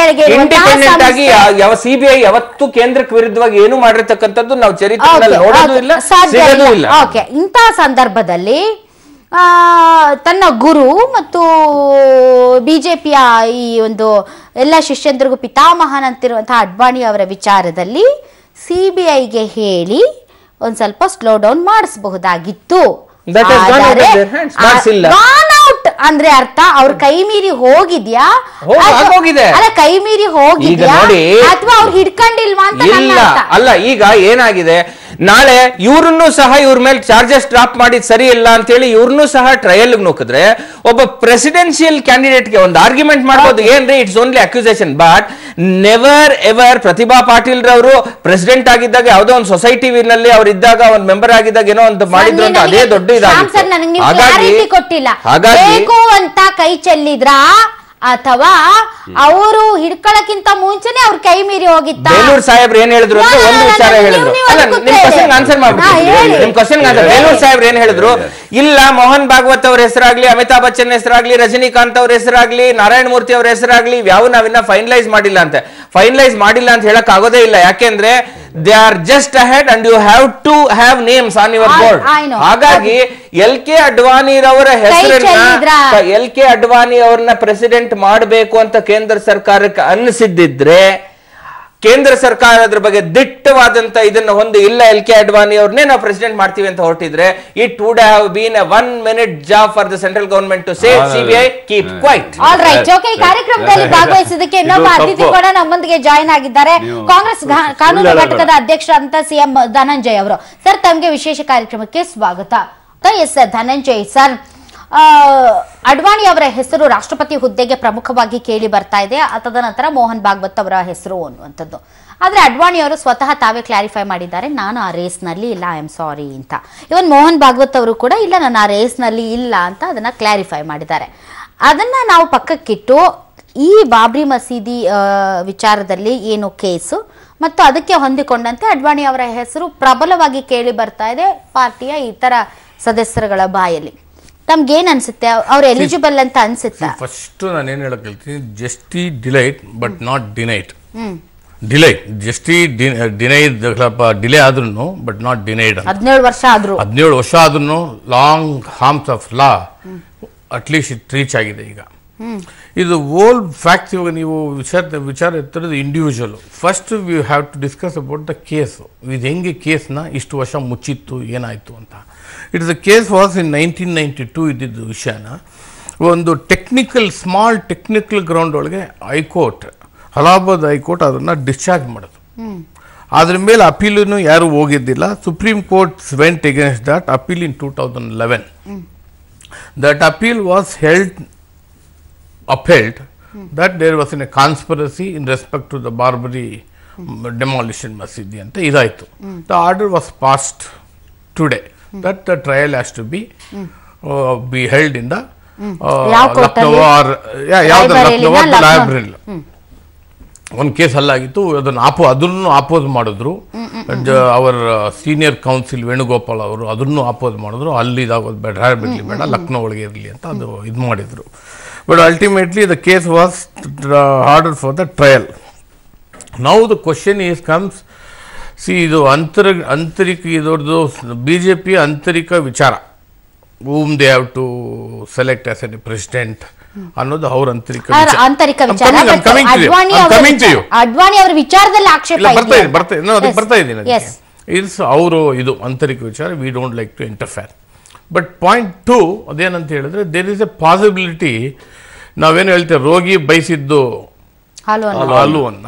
ಇಂಡಿಪೆಂಡೆಂಟ್ ಆಗಿ ಯಾವ CBI ಯಾವತ್ತು ಕೇಂದ್ರಕ್ಕೆ ವಿರುದ್ಧವಾಗಿ ಏನು ಮಾಡಿರ್ತಕ್ಕಂಥದ್ದು ನಾವು ಚರಿತ್ರೆಯಲ್ಲಿ ನೋಡೋದು ಇಲ್ಲ, ಸಿಗೋದು ಇಲ್ಲ. ಓಕೆ, ಇಂತಹ ಸಂದರ್ಭದಲ್ಲಿ ತನ್ನ ಗುರು ಮತ್ತು ಬಿಜೆಪಿಯ ಈ ಒಂದು ಎಲ್ಲ ಶಿಷ್ಯಂದ್ರಿಗೂ ಪಿತಾಮಹನಂತಿರುವಂತಹ ಅಡ್ವಾಣಿ ಅವರ ವಿಚಾರದಲ್ಲಿ CBIಗೆ ಹೇಳಿ ಒಂದ್ ಸ್ವಲ್ಪ ಸ್ಲೋ ಡೌನ್ ಮಾಡಿಸಬಹುದಾಗಿತ್ತು. ಅಂದ್ರೆ ಅರ್ಥ ಅವ್ರ ಕೈ ಮೀರಿ ಹೋಗಿದ್ಯಾ, ಅಲ್ಲ ಕೈ ಮೀರಿ ಹೋಗಿದ್ಯಾ ಅಥವಾ ಅವ್ರು ಹಿಡ್ಕೊಂಡಿಲ್ವಾ ಅಂತ ಇಲ್ಲ. ಅಲ್ಲ, ಈಗ ಏನಾಗಿದೆ, ನಾಳೆ ಇವ್ರನ್ನು ಸಹ ಇವ್ರ ಮೇಲೆ ಚಾರ್ಜಸ್ ಡ್ರಾಪ್ ಮಾಡಿದ್ ಸರಿ ಇಲ್ಲ ಅಂತ ಹೇಳಿ ಇವ್ರನ್ನು ಸಹ ಟ್ರಯಲ್ ನುಗ್ಗಿದ್ರೆ ಒಬ್ಬ ಪ್ರೆಸಿಡೆನ್ಶಿಯಲ್ ಕ್ಯಾಂಡಿಡೇಟ್ಗೆ ಒಂದು ಆರ್ಗ್ಯುಮೆಂಟ್ ಮಾಡಬಹುದು, ಏನ್ರಿ it's only accusation. But never ever Pratibha Patil ರವರು ಪ್ರೆಸಿಡೆಂಟ್ ಆಗಿದ್ದಾಗ ಯಾವುದೋ ಒಂದು ಸೊಸೈಟಿ ನಲ್ಲಿ ಅವ್ರು ಇದ್ದಾಗ ಒಂದು ಮೆಂಬರ್ ಆಗಿದ್ದಾಗ ಏನೋ ಒಂದು ಮಾಡಿದ್ರು ಅಂತ ಅದೇ ದೊಡ್ಡ ಕೊಟ್ಟಿಲ್ಲ. ಬೇಕು ಅಂತ ಕೈ ಚೆಲ್ಲಿದ್ರ ಅಥವಾ ಅವರು ಹಿಡ್ಕೊಳ್ಳಕ್ಕಿಂತ ಮುಂಚೆನೆ ಅವ್ರ ಕೈ ಮೀರಿ ಹೋಗಿತ್ತ? ಬೇಲೂರು ಸಾಹೇಬ್ರು ಏನ್ ಹೇಳಿದ್ರು ಅಂದ್ರೆ ಒಂದು ವಿಚಾರ ಹೇಳಿದ್ರು. ನಿಮ್ ಕ್ವಶನ್ ಆನ್ಸರ್ ಮಾಡ್ಬಿಟ್ಟು ನಿಮ್ ಕ್ವಶನ್ ಬೇಲೂರು ಸಾಹೇಬ್ರು ಏನ್ ಹೇಳಿದ್ರು, ಇಲ್ಲ ಮೋಹನ್ ಭಾಗವತ್ ಅವ್ರ ಹೆಸರಾಗ್ಲಿ, ಅಮಿತಾಬ್ ಬಚ್ಚನ್ ಹೆಸರಾಗ್ಲಿ, ರಜನಿಕಾಂತ್ ಅವ್ರ ಹೆಸರಾಗ್ಲಿ, ನಾರಾಯಣ ಮೂರ್ತಿ ಅವ್ರ ಹೆಸರಾಗ್ಲಿ ಯಾವ ನಾವಿನ್ನ ಫೈನಲೈಸ್ ಮಾಡಿಲ್ಲ ಅಂತ. ಫೈನಲೈಸ್ ಮಾಡಿಲ್ಲ ಅಂತ ಹೇಳಕ್ ಆಗೋದೇ ಇಲ್ಲ, ಯಾಕೆಂದ್ರೆ they are just ahead and you have to have names on your board. ಹಾಗಾಗಿ LK ಅಡ್ವಾಣಿ ರವರ ಹೆಸರನ್ನ LK ಅಡ್ವಾಣಿ ಅವ್ರನ್ನ ಪ್ರೆಸಿಡೆಂಟ್ ಮಾಡಬೇಕು ಅಂತ ಕೇಂದ್ರ ಸರ್ಕಾರಕ್ಕೆ ಅನ್ನಿಸಿದ್ದಿದ್ರೆ ಕೇಂದ್ರ ಸರ್ಕಾರ ಅದ್ರ ಬಗ್ಗೆ ದಿಟ್ಟವಾದಂತ ಇದನ್ನ ಹೊಂದಿ ಇಲ್ಲ LK ಅಡ್ವಾಣಿ ಅವ್ರನ್ನೇ ನಾವು ಪ್ರೆಸಿಡೆಂಟ್ ಮಾಡ್ತೀವಿ ಅಂತ ಹೊರಟಿದ್ರೆ it would have been a 1 minute job for the central government to say CBI keep quiet. All right, okay. ಈ ಕಾರ್ಯಕ್ರಮದಲ್ಲಿ ಭಾಗವಹಿಸಿದ್ದಕ್ಕೆ ಇನ್ನೊಬ್ಬ ಅತಿಥಿ ಕೂಡ ನಮ್ಮೊಂದಿಗೆ ಜಾಯಿನ್ ಆಗಿದ್ದಾರೆ, ಕಾಂಗ್ರೆಸ್ ಕಾನೂನು ಘಟಕದ ಅಧ್ಯಕ್ಷರಾದಂತ CM ಧನಂಜಯ್ ಅವರು. ಸರ್, ತಮಗೆ ವಿಶೇಷ ಕಾರ್ಯಕ್ರಮಕ್ಕೆ ಸ್ವಾಗತ. ಎಸ್ ಧನಂಜಯ್ ಸರ್, ಅಡ್ವಾಣಿ ಅವರ ಹೆಸರು ರಾಷ್ಟ್ರಪತಿ ಹುದ್ದೆಗೆ ಪ್ರಮುಖವಾಗಿ ಕೇಳಿ ಬರ್ತಾ ಇದೆ. ತದನಂತರ ಮೋಹನ್ ಭಾಗವತ್ ಅವರ ಹೆಸರು ಅನ್ನುವಂಥದ್ದು. ಆದ್ರೆ ಅಡ್ವಾಣಿ ಅವರು ಸ್ವತಃ ತಾವೇ ಕ್ಲಾರಿಫೈ ಮಾಡಿದ್ದಾರೆ, ನಾನು ಆ ರೇಸ್ ನಲ್ಲಿ ಇಲ್ಲ, ಐ ಆಮ್ ಸಾರಿ ಅಂತ. ಇವನ್ ಮೋಹನ್ ಭಾಗವತ್ ಅವರು ಕೂಡ ಇಲ್ಲ, ನಾನು ಆ ರೇಸ್ ನಲ್ಲಿ ಇಲ್ಲ ಅಂತ ಅದನ್ನ ಕ್ಲಾರಿಫೈ ಮಾಡಿದ್ದಾರೆ. ಅದನ್ನ ನಾವು ಪಕ್ಕಕ್ಕಿಟ್ಟು ಈ ಬಾಬ್ರಿ ಮಸೀದಿ ವಿಚಾರದಲ್ಲಿ ಏನು ಕೇಸು ಮತ್ತು ಅದಕ್ಕೆ ಹೊಂದಿಕೊಂಡಂತೆ ಅಡ್ವಾಣಿ ಅವರ ಹೆಸರು ಪ್ರಬಲವಾಗಿ ಕೇಳಿ ಬರ್ತಾ ಇದೆ ಪಾರ್ಟಿಯ ಇತರ ಸದಸ್ಯರುಗಳ ಬಾಯಲ್ಲಿ. ತಮ್ಗೇನ್ ಅನ್ಸುತ್ತೆ, ಅವ್ರು ಎಲಿಜಿಬಲ್ ಅಂತ ಅನ್ಸುತ್ತೆ? ಫಸ್ಟ್ ನಾನು ಏನ್ ಹೇಳಕ್ ಹೇಳ್ತೀನಿ, justice delayed but not denied. Delay justice denied delay ಆದ್ರೂ ಬಟ್ ನಾಟ್ ಡಿನೈಡ್. 17 ವರ್ಷ ಆದ್ರೂ long arms of law at least it reach ಆಗಿದೆ ಈಗ. ಇದು ಓಲ್ ಫ್ಯಾಕ್ಟ್ಸ್. ಇವಾಗ ನೀವು ವಿಚಾರ ಎತ್ತಿರೋದು individual. First we have to discuss about the case. ಇದು ಹೆಂಗೆ ಕೇಸ್ನ ಇಷ್ಟು ವರ್ಷ ಮುಚ್ಚಿತ್ತು, ಏನಾಯ್ತು ಅಂತ. It's the case was in 1992. ಇದ್ದಿದ್ದು ವಿಷಯನ ಒಂದು ಸ್ಮಾಲ್ ಟೆಕ್ನಿಕಲ್ ಗ್ರೌಂಡ್ ಒಳಗೆ ಹೈಕೋರ್ಟ್, ಅಲಹಾಬಾದ್ ಹೈಕೋರ್ಟ್ ಅದನ್ನು ಡಿಸ್ಚಾರ್ಜ್ ಮಾಡೋದು. ಅದ್ರ ಮೇಲೆ ಅಪೀಲೂ ಯಾರು ಹೋಗಿದ್ದಿಲ್ಲ. Supreme court went against that appeal in 2011. That appeal was upheld that there was a conspiracy in respect to the Barbary demolition masjid anta idayitu. The order was passed today that the trial has to be held in the Lucknow or Lucknow library. ಒಂದು case ಅಲ್ಲಾಗಿತ್ತು, ಅದನ್ನು oppose ಮಾಡಿದ್ರು. Hour senior council Venugopal ಅವರು ಅದನ್ನು oppose ಮಾಡಿದ್ರು. ಅಲ್ಲಿ ಇದಾಗೋದು ಬೇಡ, ಬೇಡ, ಲಕ್ನೋ ಒಳಗೆ ಇರಲಿ ಅಂತ ಅದು ಇದು ಮಾಡಿದ್ರು. But ultimately the case was ordered for the trial. Now the question comes, see, ಇದು ಅಂತರಿಕ ಇದರದ್ದು BJP ಅಂತರಿಕ ವಿಚಾರ, whom they have to select as a president ಅನ್ನೋದು ಅವ್ರ ಅಂತರಿಕ ವಿಚಾರ. ಅಡ್ವಾಣಿ ಅವರ ವಿಚಾರದಲ್ಲಿ ಆಕ್ಷೇಪ ಬರ್ತಾ ಇದ್ದೀನಿ. ಇಟ್ಸ್ ಅವರು ಇದು ಅಂತರಿಕ ವಿಚಾರ. We don't like to interfere. But point 2 ಅದೇನಂತ ಹೇಳಿದ್ರೆ, ದೇರ್ ಇಸ್ ಎ ಪಾಸಿಬಿಲಿಟಿ, ನಾವೇನು ಹೇಳ್ತೇವೆ ರೋಗಿ ಬಯಸಿದ್ದು ಹಾಲುವನ್ನ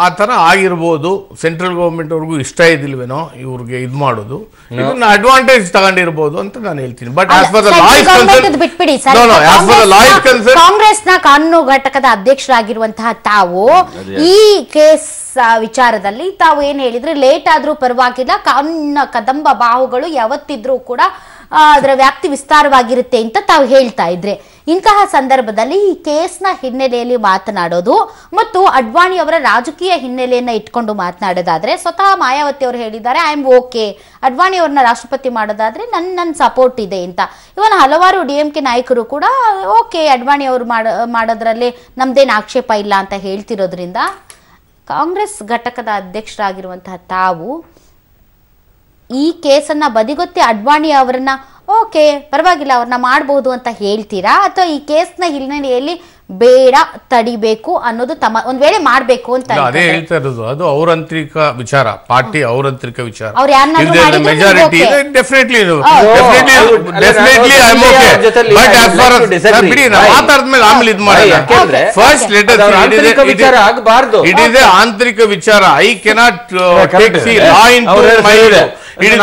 ಆ ತರ ಆಗಿರ್ಬೋದು. ಸೆಂಟ್ರಲ್ ಗವರ್ಮೆಂಟ್ ಅವ್ರಿಗೂ ಇಷ್ಟ ಇದಿಲ್ವೇನೋ ಇವ್ರಿಗೆ ಇದು ಮಾಡೋದು, ಇದನ್ನ ಅಡ್ವಾಂಟೇಜ್ ತಗೊಂಡಿರ್ಬೋದು ಅಂತ ನಾನು ಹೇಳ್ತೀನಿ. ಬಟ್ ಕಾಂಗ್ರೆಸ್ನ ಕಾನೂನು ಘಟಕದ ಅಧ್ಯಕ್ಷರಾಗಿರುವಂತಹ ತಾವು ಈ ಕೇಸ್ ವಿಚಾರದಲ್ಲಿ ತಾವು ಏನ್ ಹೇಳಿದ್ರೆ, ಲೇಟ್ ಆದ್ರೂ ಪರವಾಗಿಲ್ಲ, ಕಾನೂನಿನ ಕದಂಬ ಬಾಹುಗಳು ಯಾವತ್ತಿದ್ರೂ ಕೂಡ ಅದರ ವ್ಯಾಪ್ತಿ ವಿಸ್ತಾರವಾಗಿರುತ್ತೆ ಅಂತ ತಾವು ಹೇಳ್ತಾ ಇದ್ರೆ, ಇಂತಹ ಸಂದರ್ಭದಲ್ಲಿ ಈ ಕೇಸ್ನ ಹಿನ್ನೆಲೆಯಲ್ಲಿ ಮಾತನಾಡೋದು ಮತ್ತು ಅಡ್ವಾಣಿ ಅವರ ರಾಜಕೀಯ ಹಿನ್ನೆಲೆಯನ್ನ ಇಟ್ಕೊಂಡು ಮಾತನಾಡೋದಾದ್ರೆ, ಸ್ವತಃ ಮಾಯಾವತಿ ಅವರು ಹೇಳಿದ್ದಾರೆ, ಐ ಆಮ್ ಓಕೆ, ಅಡ್ವಾಣಿ ಅವ್ರನ್ನ ರಾಷ್ಟ್ರಪತಿ ಮಾಡೋದಾದ್ರೆ ನನ್ನ ಸಪೋರ್ಟ್ ಇದೆ ಅಂತ. ಇವನ್ ಹಲವಾರು DMK ನಾಯಕರು ಕೂಡ ಓಕೆ, ಅಡ್ವಾಣಿ ಅವರು ಮಾಡೋದ್ರಲ್ಲಿ ನಮ್ದೇನು ಆಕ್ಷೇಪ ಇಲ್ಲ ಅಂತ ಹೇಳ್ತಿರೋದ್ರಿಂದ, ಕಾಂಗ್ರೆಸ್ ಘಟಕದ ಅಧ್ಯಕ್ಷರಾಗಿರುವಂತಹ ತಾವು ಈ ಕೇಸನ್ನ ಬದಿಗೊತ್ತಿ ಅಡ್ವಾಣಿ ಅವರನ್ನ ಓಕೆ ಪರವಾಗಿಲ್ಲ ಅವ್ರನ್ನ ಮಾಡಬಹುದು ಅಂತ ಹೇಳ್ತೀರಾ, ಅಥವಾ ಈ ಕೇಸ್ನ ಹಿನ್ನೆಲೆಯಲ್ಲಿ ಬೇಡ ತಡಿಬೇಕು ಅನ್ನೋದು ತಮ್ಮ ಒಂದ್ ವೇಳೆ ಮಾಡ್ಬೇಕು ಅಂತ ಅದೇ ಹೇಳ್ತಾ ಇರೋದು? ಅದು ಅವ್ರ ಆಂತರಿಕ ವಿಚಾರ, ಪಾರ್ಟಿ ಅವ್ರ ಆಂತರಿಕ ವಿಚಾರ. ಮೆಜಾರಿಟಿ ಡೆಫಿನೆಟ್ಲಿ ಮಾತಾಡಿದ್ಮೇಲೆ ಆಮೇಲೆ ಇದು ಮಾಡಿಲ್ಲ. First letter it is A ಆಂತರಿಕ ವಿಚಾರ. I cannot take C law in my It is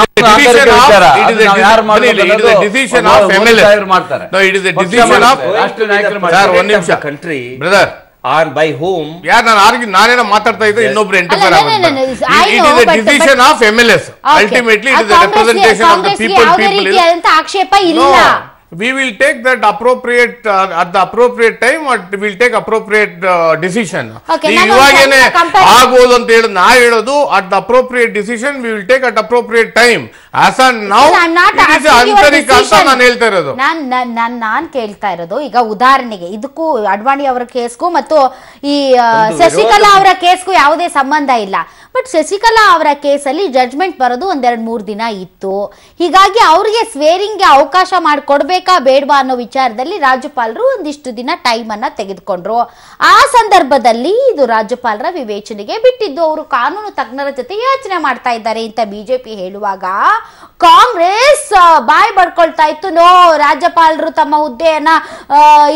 the decision of MLS. No, it is the decision of country. Brother, or by whom? ನಾನೇನೋ ಮಾತಾಡ್ತಾ ಇದ್ದೆ, ಇನ್ನೊಬ್ರು ಎಂಟರ್ಫೇರ್ ಆಗುತ್ತೆ. It is the decision of MLS. Ultimately, it is the representation of the people. ಆಕ್ಷೇಪ ಇಲ್ಲ. we will take that appropriate at the appropriate time, or we will take appropriate decision. ಇವಾಗೇನೆ ಆಗ್ಬೋದು ಅಂತ ಹೇಳಿ ನಾ ಹೇಳೋದು, at the appropriate decision we will take at appropriate time. As on now it is ಆಂತರಿಕ ಅಂತ ನಾನು ಹೇಳ್ತಾ ಇರೋದು. ನಾನು ಕೇಳ್ತಾ ಇರೋದು, ಈಗ ಉದಾಹರಣೆಗೆ ಇದಕ್ಕೂ ಅಡ್ವಾಣಿ ಅವರ ಕೇಸ್ಗೂ ಮತ್ತು ಈ ಶಶಿಕಲಾ ಅವರ ಕೇಸ್ಗೂ ಯಾವುದೇ ಸಂಬಂಧ ಇಲ್ಲ. ಬಟ್ ಶಶಿಕಲಾ ಅವರ ಕೇಸಲ್ಲಿ ಜಡ್ಜ್ಮೆಂಟ್ ಬರೋದು 1-2-3 ದಿನ ಇತ್ತು. ಹೀಗಾಗಿ ಅವ್ರಿಗೆ ಸ್ವೇರಿಂಗ್ಗೆ ಅವಕಾಶ ಮಾಡಿಕೊಡ್ಬೇಕಾ ಬೇಡವಾ ಅನ್ನೋ ವಿಚಾರದಲ್ಲಿ ರಾಜ್ಯಪಾಲರು ಒಂದಿಷ್ಟು ದಿನ ಟೈಮ್ ಅನ್ನ ತೆಗೆದುಕೊಂಡ್ರು. ಆ ಸಂದರ್ಭದಲ್ಲಿ ಇದು ರಾಜ್ಯಪಾಲರ ವಿವೇಚನೆಗೆ ಬಿಟ್ಟಿದ್ದು. ಅವರು ಕಾನೂನು ತಜ್ಞರ ಜೊತೆ ಯೋಚನೆ ಮಾಡ್ತಾ ಇದ್ದಾರೆ ಅಂತ ಬಿಜೆಪಿ ಹೇಳುವಾಗ ಕಾಂಗ್ರೆಸ್ ಬಾಯ್ ಬಡ್ಕೊಳ್ತಾ ಇತ್ತು. ನೋ, ರಾಜ್ಯಪಾಲರು ತಮ್ಮ ಹುದ್ದೆಯನ್ನ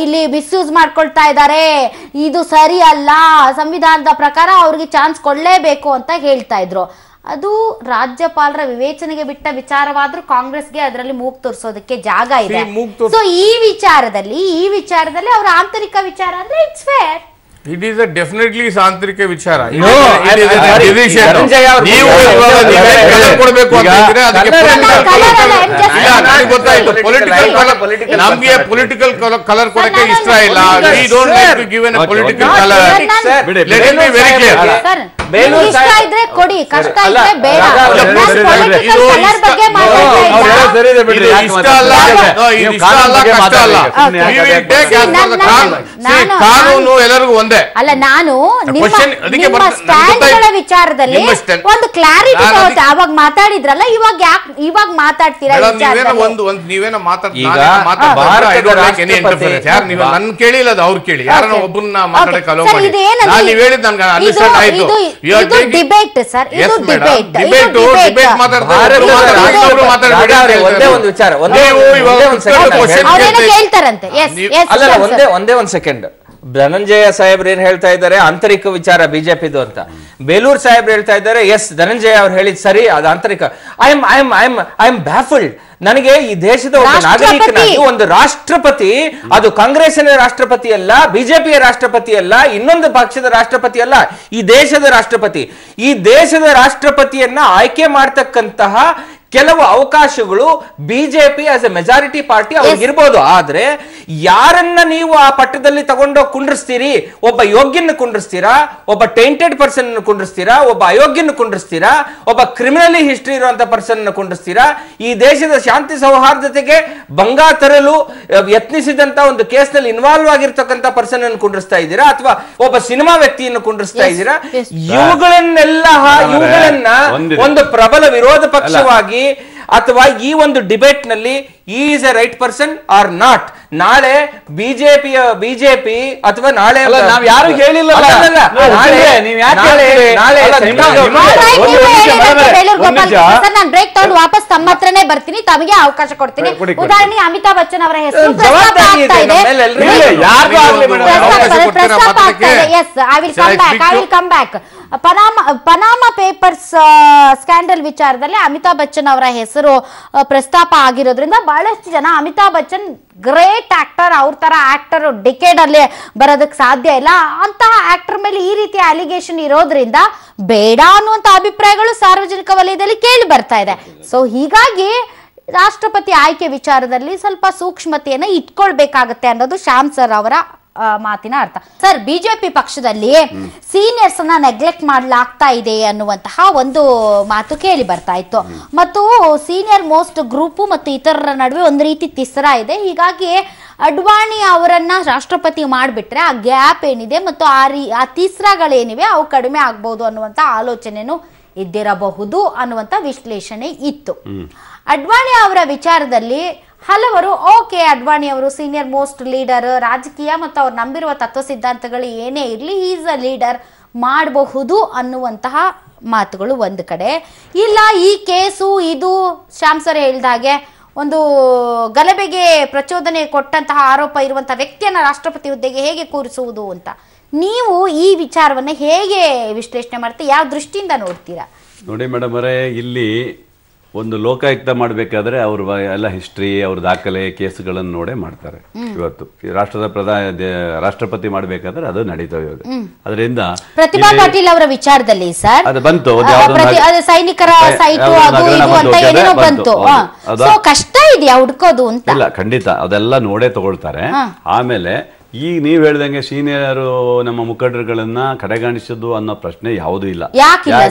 ಇಲ್ಲಿ ಮಿಸ್ಯೂಸ್ ಮಾಡ್ಕೊಳ್ತಾ ಇದ್ದಾರೆ, ಇದು ಸರಿ ಅಲ್ಲ, ಸಂವಿಧಾನದ ಪ್ರಕಾರ ಅವ್ರಿಗೆ ಚಾನ್ಸ್ ಕೊಡ್ಲೇಬೇಕು ಅಂತ ಹೇಳ್ತಾ ಇದ್ರು. ಅದು ರಾಜ್ಯಪಾಲರ ವಿವೇಚನೆಗೆ ಬಿಟ್ಟ ವಿಚಾರವಾದ್ರೂ ಕಾಂಗ್ರೆಸ್ಗೆ ಅದರಲ್ಲಿ ಮೂಗು ತೋರಿಸೋದಕ್ಕೆ ಜಾಗ ಇದೆ. ಸೊ ಈ ವಿಚಾರದಲ್ಲಿ ಅವರ ಆಂತರಿಕ ವಿಚಾರ ಅಂದ್ರೆ it's fair. It is a definitely ಆಂತರಿಕ ವಿಚಾರ. ನಮ್ಗೆ ಪೊಲಿಟಿಕಲ್ ಕಲರ್ ಕೊಡಕ್ಕೆ ಇಷ್ಟ ಇಲ್ಲ. We don't like to give a political color. Let me be very clear. ಇಷ್ಟ ಇದ್ರೆ ಕೊಡಿ, ಕಷ್ಟ ಇದ್ರೆ ಬೇಡ. ಕಲರ್ ಬಗ್ಗೆ ಕಾನೂನು ಎಲ್ಲರಿಗೂ ಒಂದೇ ಅಲ್ಲ. ನಾನು ನಿಮ್ಮ ಸ್ಟ್ಯಾಂಡ್ಗಳ ವಿಚಾರದಲ್ಲಿ ಒಂದು ಕ್ಲಾರಿಟಿ ತಗೋತೆ. ಅವಾಗ ಮಾತಾಡಿದ್ರಲ್ಲ, ಇವಾಗ ಮಾತಾಡ್ತೀರಾ? ನೀವೇನೋ ನನ್ ಕೇಳಿಲ್ಲ, ಅದು ಅವ್ರು ಕೇಳಿ, ಯಾರನ್ನ ಒಬ್ಬರನ್ನ ಮಾತಾಡಕ್ಕೆ ಅಲೋ ಮಾಡಿ. ನೀವ್ ಹೇಳಿದ್ ನನ್ಗೆ ಅಂಡರ್ಸ್ಟ್ಯಾಂಡ್ ಆಯ್ತು. ಇದು ಡಿಬೇಟ್ ಸರ್, ಇದು ಡಿಬೇಟ್ ಹೇಳ್ತಾರಂತೆ. ಒಂದೇ ಒಂದ್ ಸೆಕೆಂಡ್. ಧನಂಜಯ ಸಾಹೇಬ್ರು ಏನ್ ಹೇಳ್ತಾ ಇದ್ದಾರೆ, ಆಂತರಿಕ ವಿಚಾರ ಬಿಜೆಪಿದು ಅಂತ. ಬೇಲೂರ್ ಸಾಹೇಬ್ರು ಹೇಳ್ತಾ ಇದ್ದಾರೆ, ಎಸ್ ಧನಂಜಯ ಅವ್ರು ಹೇಳಿದ್ ಸರಿ, ಅದು ಆಂತರಿಕ. I am baffled. ನನಗೆ ಈ ದೇಶದ ಒಬ್ಬ ನಾಗರಿಕನಾಗಿ ಒಂದು ರಾಷ್ಟ್ರಪತಿ, ಅದು ಕಾಂಗ್ರೆಸ್ಸಿನ ರಾಷ್ಟ್ರಪತಿ ಅಲ್ಲ, ಬಿಜೆಪಿಯ ರಾಷ್ಟ್ರಪತಿ ಅಲ್ಲ, ಇನ್ನೊಂದು ಪಕ್ಷದ ರಾಷ್ಟ್ರಪತಿ ಅಲ್ಲ, ಈ ದೇಶದ ರಾಷ್ಟ್ರಪತಿ. ಈ ದೇಶದ ರಾಷ್ಟ್ರಪತಿಯನ್ನ ಆಯ್ಕೆ ಮಾಡ್ತಕ್ಕಂತಹ ಕೆಲವು ಅವಕಾಶಗಳು BJP as a majority party ಅವ್ರಿಗಿರ್ಬೋದು. ಆದ್ರೆ ಯಾರನ್ನ ನೀವು ಆ ಪಟ್ಟದಲ್ಲಿ ತಗೊಂಡೋಗಿ ಕುಂಡ್ರಿಸ್ತೀರಿ? ಒಬ್ಬ ಯೋಗ್ಯನ ಕುಂಡ್ರಿಸ್ತೀರಾ, ಒಬ್ಬ ಟೇಂಟೆಡ್ ಪರ್ಸನ್ ಕುಂಡ್ರಿಸ್ತೀರಾ, ಒಬ್ಬ ಅಯೋಗ್ಯನ ಕುಂಡ್ರಿಸ್ತೀರಾ, ಒಬ್ಬ ಕ್ರಿಮಿನಲಿ ಹಿಸ್ಟ್ರಿ ಇರುವಂತ ಪರ್ಸನ್ ಕುಂಡ್ರಿಸ್ತೀರಾ? ಈ ದೇಶದ ಶಾಂತಿ ಸೌಹಾರ್ದತೆಗೆ ಭಂಗ ತರಲು ಯತ್ನಿಸಿದಂತ ಒಂದು ಕೇಸ್ನಲ್ಲಿ ಇನ್ವಾಲ್ವ್ ಆಗಿರ್ತಕ್ಕಂಥ ಪರ್ಸನ್ ಅನ್ನು ಕುಂಡ್ರಿಸ್ತಾ ಇದ್ದೀರಾ, ಅಥವಾ ಒಬ್ಬ ಸಿನಿಮಾ ವ್ಯಕ್ತಿಯನ್ನು ಕುಂಡ್ರಿಸ್ತಾ ಇದ್ದೀರಾ? ಇವುಗಳನ್ನ ಒಂದು ಪ್ರಬಲ ವಿರೋಧ ಪಕ್ಷವಾಗಿ ಅಥವಾ ಈ ಒಂದು ಡಿಬೇಟ್ ನಲ್ಲಿ is a right person or not? ನಾಳೆ ಬಿಜೆಪಿ ಅಥವಾ ನಾಳೆ ನಾವು ಯಾರು ಹೇಳಿಲ್ಲ. ನಾನು ಬ್ರೇಕ್ ತಗೊಂಡು ವಾಪಸ್ ತಮ್ಮ ಹತ್ರನೇ ಬರ್ತೀನಿ, ತಮಗೆ ಅವಕಾಶ ಕೊಡ್ತೀನಿ. ಉದಾಹರಣೆ ಅಮಿತಾಬ್ ಬಚ್ಚನ್ ಅವರ ಹೆಸರು ಪ್ರಸ್ತಾಪ ಆಗ್ತಾ ಇದೆ. Yes, I will come back. Panama papers scandal ವಿಚಾರದಲ್ಲಿ ಅಮಿತಾಬ್ ಬಚ್ಚನ್ ಅವರ ಹೆಸರು ಪ್ರಸ್ತಾಪ ಆಗಿರೋದ್ರಿಂದ ಬಹಳಷ್ಟು ಜನ ಅಮಿತಾಬ್ ಬಚ್ಚನ್ ಗ್ರೇಟ್ ಆಕ್ಟರ್, ಅವ್ರ ತರ ಆಕ್ಟರ್ ಡಿಕೇಡ್ ಅಲ್ಲಿ ಬರೋದಕ್ಕೆ ಸಾಧ್ಯ ಇಲ್ಲ, ಅಂತಹ ಆಕ್ಟರ್ ಮೇಲೆ ಈ ರೀತಿಯ ಅಲಿಗೇಷನ್ ಇರೋದ್ರಿಂದ ಬೇಡ ಅನ್ನುವಂತ ಅಭಿಪ್ರಾಯಗಳು ಸಾರ್ವಜನಿಕ ವಲಯದಲ್ಲಿ ಕೇಳಿ ಬರ್ತಾ ಇದೆ. ಸೊ ಹೀಗಾಗಿ ರಾಷ್ಟ್ರಪತಿ ಆಯ್ಕೆ ವಿಚಾರದಲ್ಲಿ ಸ್ವಲ್ಪ ಸೂಕ್ಷ್ಮತೆಯನ್ನ ಇಟ್ಕೊಳ್ಬೇಕಾಗತ್ತೆ ಅನ್ನೋದು ಶ್ಯಾಮ್ ಸರ್ ಅವರ ಮಾತಿನ ಅರ್ಥ. ಸರ್, ಬಿಜೆಪಿ ಪಕ್ಷದಲ್ಲಿ ಸೀನಿಯರ್ಸ್ ಅನ್ನ ನೆಗ್ಲೆಕ್ಟ್ ಮಾಡಲಾಗ್ತಾ ಇದೆ ಅನ್ನುವಂತಹ ಒಂದು ಮಾತು ಕೇಳಿ ಬರ್ತಾ ಇತ್ತು. ಮತ್ತು ಸೀನಿಯರ್ ಮೋಸ್ಟ್ ಗ್ರೂಪ್ ಮತ್ತು ಇತರರ ನಡುವೆ ಒಂದು ರೀತಿ ತಿಸ್ರ ಇದೆ. ಹೀಗಾಗಿ ಅಡ್ವಾಣಿ ಅವರನ್ನ ರಾಷ್ಟ್ರಪತಿ ಮಾಡಿಬಿಟ್ರೆ ಆ ಗ್ಯಾಪ್ ಏನಿದೆ ಮತ್ತು ಆ ತಿಸ್ರಗಳೇನಿವೆ ಅವು ಕಡಿಮೆ ಆಗ್ಬಹುದು ಅನ್ನುವಂತ ಆಲೋಚನೆನೂ ಇದ್ದಿರಬಹುದು ಅನ್ನುವಂತ ವಿಶ್ಲೇಷಣೆ ಇತ್ತು. ಅಡ್ವಾಣಿ ಅವರ ವಿಚಾರದಲ್ಲಿ ಹಲವರು ಓಕೆ, ಅಡ್ವಾಣಿ ಅವರು ಸೀನಿಯರ್ ಮೋಸ್ಟ್ ಲೀಡರ್, ರಾಜಕೀಯ ಮತ್ತು ಅವ್ರು ನಂಬಿರುವ ತತ್ವ ಸಿದ್ಧಾಂತಗಳು ಏನೇ ಇರಲಿ, ಈಸ್ ಅ ಲೀಡರ್, ಮಾಡಬಹುದು ಅನ್ನುವಂತಹ ಮಾತುಗಳು ಒಂದು ಕಡೆ. ಇಲ್ಲ, ಈ ಕೇಸು ಇದು ಶ್ಯಾಮ್ ಸರ್ ಹೇಳಿದಾಗೆ ಒಂದು ಗಲಭೆಗೆ ಪ್ರಚೋದನೆ ಕೊಟ್ಟಂತಹ ಆರೋಪ ಇರುವಂತಹ ವ್ಯಕ್ತಿಯನ್ನ ರಾಷ್ಟ್ರಪತಿ ಹುದ್ದೆಗೆ ಹೇಗೆ ಕೂರಿಸುವುದು ಅಂತ ನೀವು ಈ ವಿಚಾರವನ್ನ ಹೇಗೆ ವಿಶ್ಲೇಷಣೆ ಮಾಡ್ತೀರಾ? ಯಾವ ದೃಷ್ಟಿಯಿಂದ ನೋಡ್ತೀರಾ? ನೋಡಿ ಮೇಡಮ್ ಅವರೇ, ಇಲ್ಲಿ ಒಂದು ಲೋಕಾಯುಕ್ತ ಮಾಡಬೇಕಾದ್ರೆ ಅವ್ರ ಎಲ್ಲ ಹಿಸ್ಟ್ರಿ, ಅವ್ರ ದಾಖಲೆ, ಕೇಸ್ಗಳನ್ನು ನೋಡೇ ಮಾಡ್ತಾರೆ. ಇವತ್ತು ರಾಷ್ಟ್ರಪತಿ ಮಾಡಬೇಕಾದ್ರೆ ಅದು ನಡೀತಾ ಇವಾಗ. ಅದರಿಂದ ಪ್ರತಿಭಾ ಪಾಟೀಲ್ ಅವರ ವಿಚಾರದಲ್ಲಿ ಸರ್ ಅದು ಬಂತು, ಸೈನಿಕರ ಸೈಟು ಅದು ಇದು ಅಂತ ಏನೇನೋ ಬಂತು. ಸೊ ಕಷ್ಟ ಇದೆಯಾ ಹುಡ್ಕೋದು ಅಂತ? ಇಲ್ಲ, ಖಂಡಿತ ಅದೆಲ್ಲ ನೋಡೇ ತಗೊಳ್ತಾರೆ. ಆಮೇಲೆ ಈಗ ನೀವ್ ಹೇಳ್ದಂಗೆ ಸೀನಿಯರ್ ನಮ್ಮ ಮುಖಂಡರುಗಳನ್ನ ಕಡೆಗಣಿಸೋದು ಅನ್ನೋ ಪ್ರಶ್ನೆ ಯಾವುದೂ ಇಲ್ಲ.